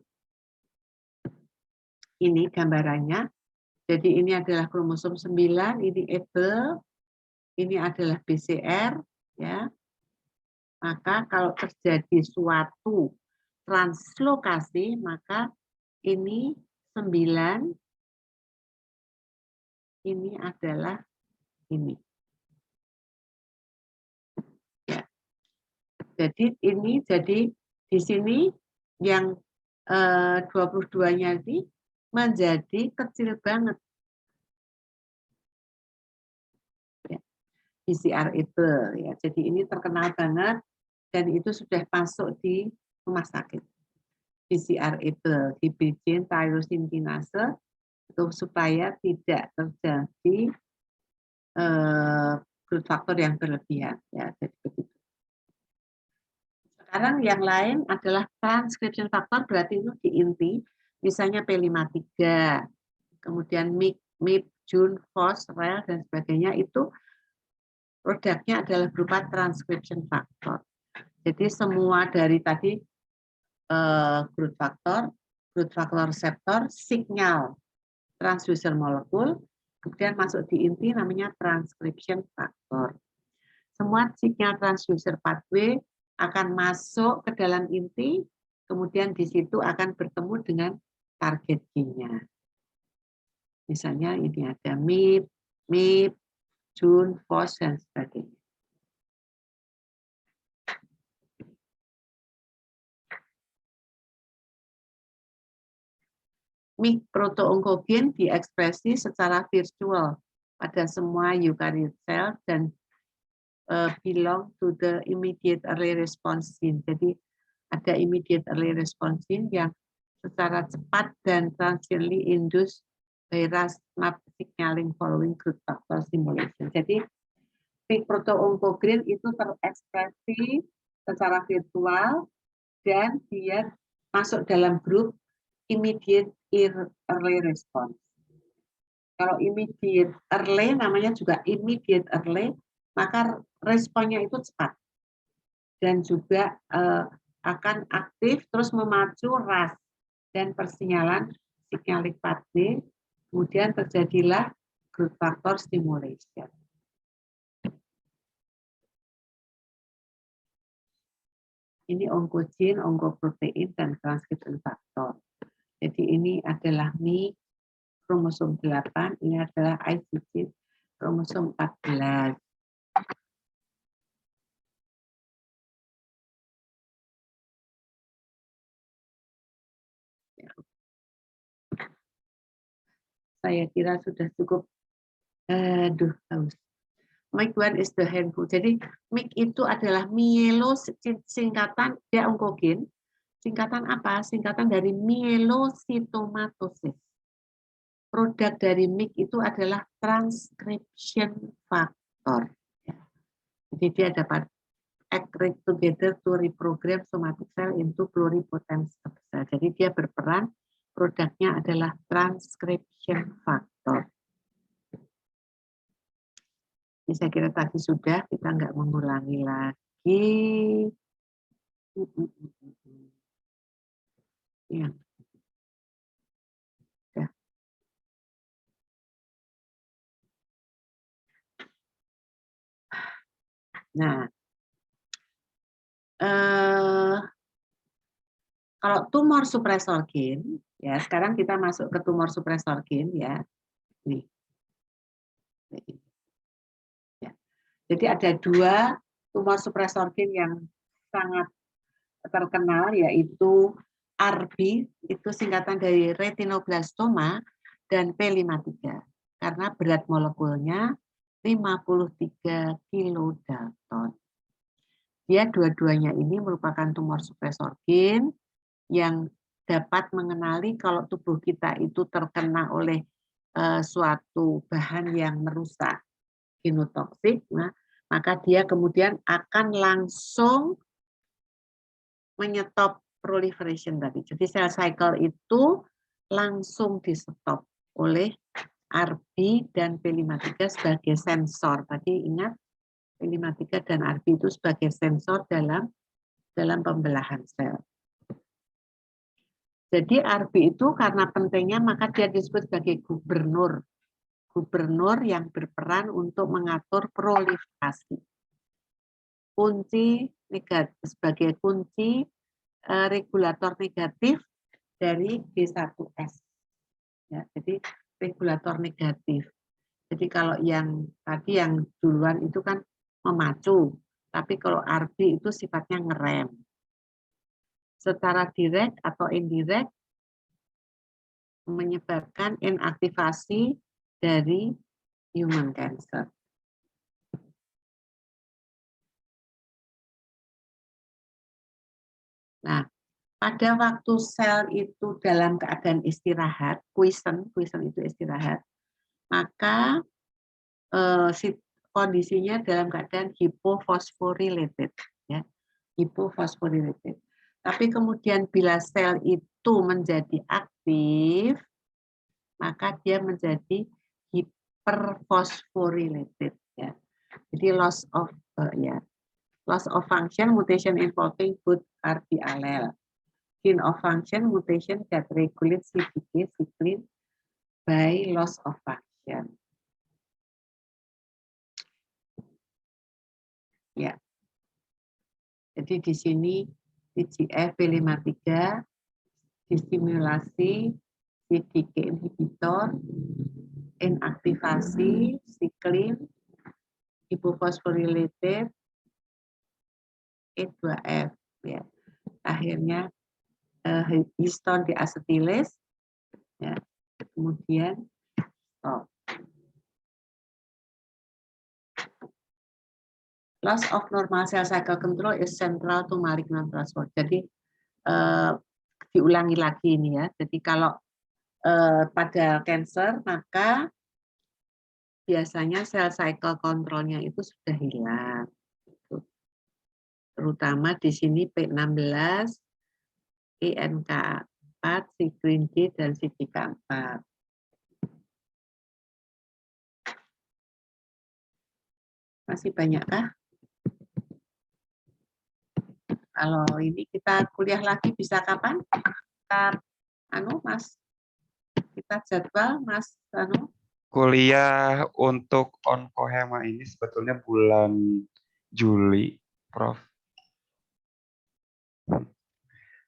[SPEAKER 1] Ini gambarannya. Jadi ini adalah kromosom 9, ini ABL, ini adalah BCR ya. Maka kalau terjadi suatu translokasi, maka ini 9, ini adalah ini. Ya. Jadi ini di sini yang 22-nya ini menjadi kecil banget. Ya. BCR-ABL ya. Jadi ini terkenal banget dan itu sudah masuk di rumah sakit. BCR-ABL, dibikin tyrosin kinase untuk supaya tidak terjadi growth factor yang berlebihan ya. Jadi begitu. Sekarang yang lain adalah transcription factor, berarti itu di inti, misalnya P53, kemudian MIP, JUN, FOS, REL, dan sebagainya, itu produknya adalah berupa transcription factor. Jadi semua dari tadi growth factor reseptor, signal transducer molekul, kemudian masuk di inti namanya transcription factor. Semua signal transducer pathway akan masuk ke dalam inti, kemudian di situ akan bertemu dengan target gene-nya. Misalnya ini ada MIP, JUN, FOS, dan sebagainya. MIP proto-onkogen diekspresi secara virtual pada semua eukaryote sel dan belong to the immediate early response gene. Jadi ada immediate early response gene yang secara cepat dan transiently induce by RAS-MAP signaling following growth factor stimulation. Jadi MIP proto-onkogen itu terekspresi secara virtual dan dia masuk dalam grup immediate early response. Kalau immediate early namanya juga immediate early, maka responnya itu cepat dan juga akan aktif terus memacu ras dan persinyalan signalik pathway, kemudian terjadilah growth factor stimulation. Ini oncogen, oncoprotein, dan transcription factor. Jadi ini adalah Mi kromosom 8, ini adalah ICG kromosom 14. Saya kira sudah cukup. Aduh, haus. MIC1 is the handful. Jadi MIC itu adalah mielo, singkatan dia onkogen. Singkatan apa? Singkatan dari mielositomatosis. Produk dari MIC itu adalah transcription factor. Jadi dia dapat act together to reprogram somatic cell into pluripotent cell. Jadi dia berperan, produknya adalah transcription factor. Ini saya kira tadi sudah, kita nggak mengulangi lagi. Ya. Sudah. Nah, kalau tumor supresor gen, ya sekarang kita masuk ke tumor supresor gen ya. Nih. Ya. Jadi ada dua tumor supresor gen yang sangat terkenal, yaitu RB, itu singkatan dari retinoblastoma, dan P53 karena berat molekulnya 53 kilodalton. Dia dua-duanya ini merupakan tumor supresor gen yang dapat mengenali kalau tubuh kita itu terkena oleh suatu bahan yang merusak genotoksik, nah, maka dia kemudian akan langsung menyetop proliferation tadi. Jadi cell cycle itu langsung di-stop oleh RB dan P53 sebagai sensor. Tadi ingat P53 dan RB itu sebagai sensor dalam pembelahan sel. Jadi RB itu karena pentingnya maka dia disebut sebagai gubernur. Gubernur yang berperan untuk mengatur proliferasi. Kunci negatif sebagai kunci regulator negatif dari B1S. Ya, jadi regulator negatif. Jadi kalau yang tadi yang duluan itu kan memacu, tapi kalau RB itu sifatnya ngerem. Secara direct atau indirect menyebabkan inaktivasi dari human cancer. Nah, pada waktu sel itu dalam keadaan istirahat, quiescent itu istirahat, maka kondisinya dalam keadaan hypophosphorylated, ya, hypophosphorylated. Tapi kemudian bila sel itu menjadi aktif, maka dia menjadi hyperphosphorylated, ya. Jadi loss of function, mutation involving both RB allele. Gain of function, mutation that regulates CPK cyclin by loss of function. Ya. Jadi di sini TGF P53 distimulasi CDK inhibitor, inaktivasi siklin, hypophosphorylated E2F, ya. Akhirnya histone diacetylis, ya. Kemudian stop. Loss of normal cell cycle control is central to malignant transport. Jadi diulangi lagi ini ya. Jadi kalau pada cancer maka biasanya cell cycle kontrolnya itu sudah hilang. Terutama di sini P16, ENK4, 4, si green D, dan si K4. Masih banyakkah? Kalau ini kita kuliah lagi bisa kapan? Kita, Mas, kita jadwal, Mas,
[SPEAKER 2] Kuliah untuk onkohema ini sebetulnya bulan Juli, Prof.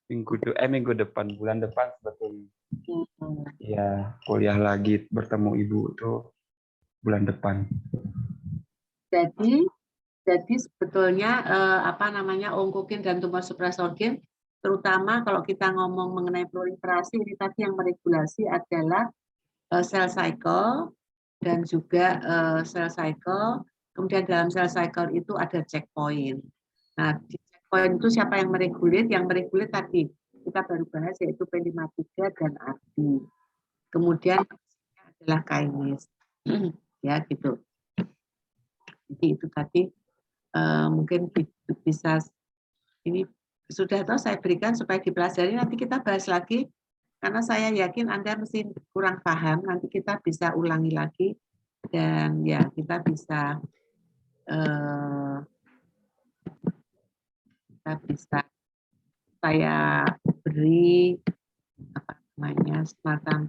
[SPEAKER 2] Minggu depan, bulan depan sebetulnya. Ya, kuliah lagi bertemu Ibu itu bulan depan.
[SPEAKER 1] Jadi sebetulnya onkokin dan tumor suprasorgen, terutama kalau kita ngomong mengenai proliferasi, ini tadi yang meregulasi adalah cell cycle dan juga cell cycle. Kemudian dalam cell cycle itu ada checkpoint. Nah, di checkpoint itu siapa yang meregulit? Yang meregulit tadi kita baru bahas yaitu P53 dan ARBI. Kemudian adalah kinase. Ya, gitu. Jadi itu tadi mungkin bisa ini sudah tahu saya berikan supaya dipelajari, nanti kita bahas lagi karena saya yakin Anda mesti kurang paham, nanti kita bisa ulangi lagi dan ya kita bisa saya beri semacam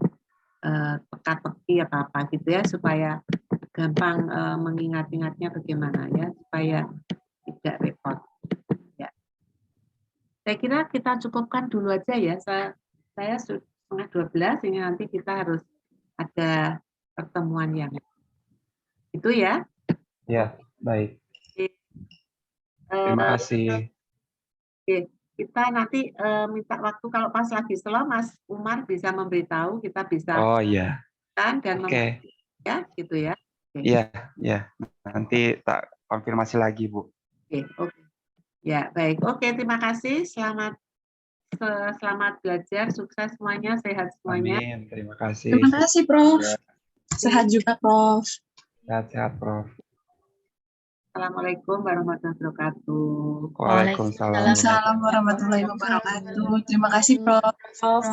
[SPEAKER 1] teka-teki apa gitu ya supaya gampang mengingat-ingatnya bagaimana ya supaya tidak repot. Ya. Saya kira kita cukupkan dulu aja ya. Saya sudah 11:30 ini nanti kita harus ada pertemuan yang itu ya.
[SPEAKER 2] Ya, baik. Terima kasih.
[SPEAKER 1] Oke. Kita nanti minta waktu kalau pas lagi slow Mas Umar bisa memberitahu, kita bisa
[SPEAKER 2] iya.
[SPEAKER 1] Dan ya gitu ya.
[SPEAKER 2] Iya, ya. Nanti tak konfirmasi lagi, Bu.
[SPEAKER 1] Oke. Ya, baik. Oke, terima kasih. Selamat belajar, sukses semuanya, sehat semuanya.
[SPEAKER 2] Amin. Terima kasih.
[SPEAKER 3] Terima kasih, Prof. Sehat juga, Prof.
[SPEAKER 2] Sehat-sehat, Prof.
[SPEAKER 1] Assalamualaikum warahmatullahi wabarakatuh.
[SPEAKER 2] Waalaikumsalam.
[SPEAKER 3] Waalaikumsalam warahmatullahi wabarakatuh. Terima kasih, Prof.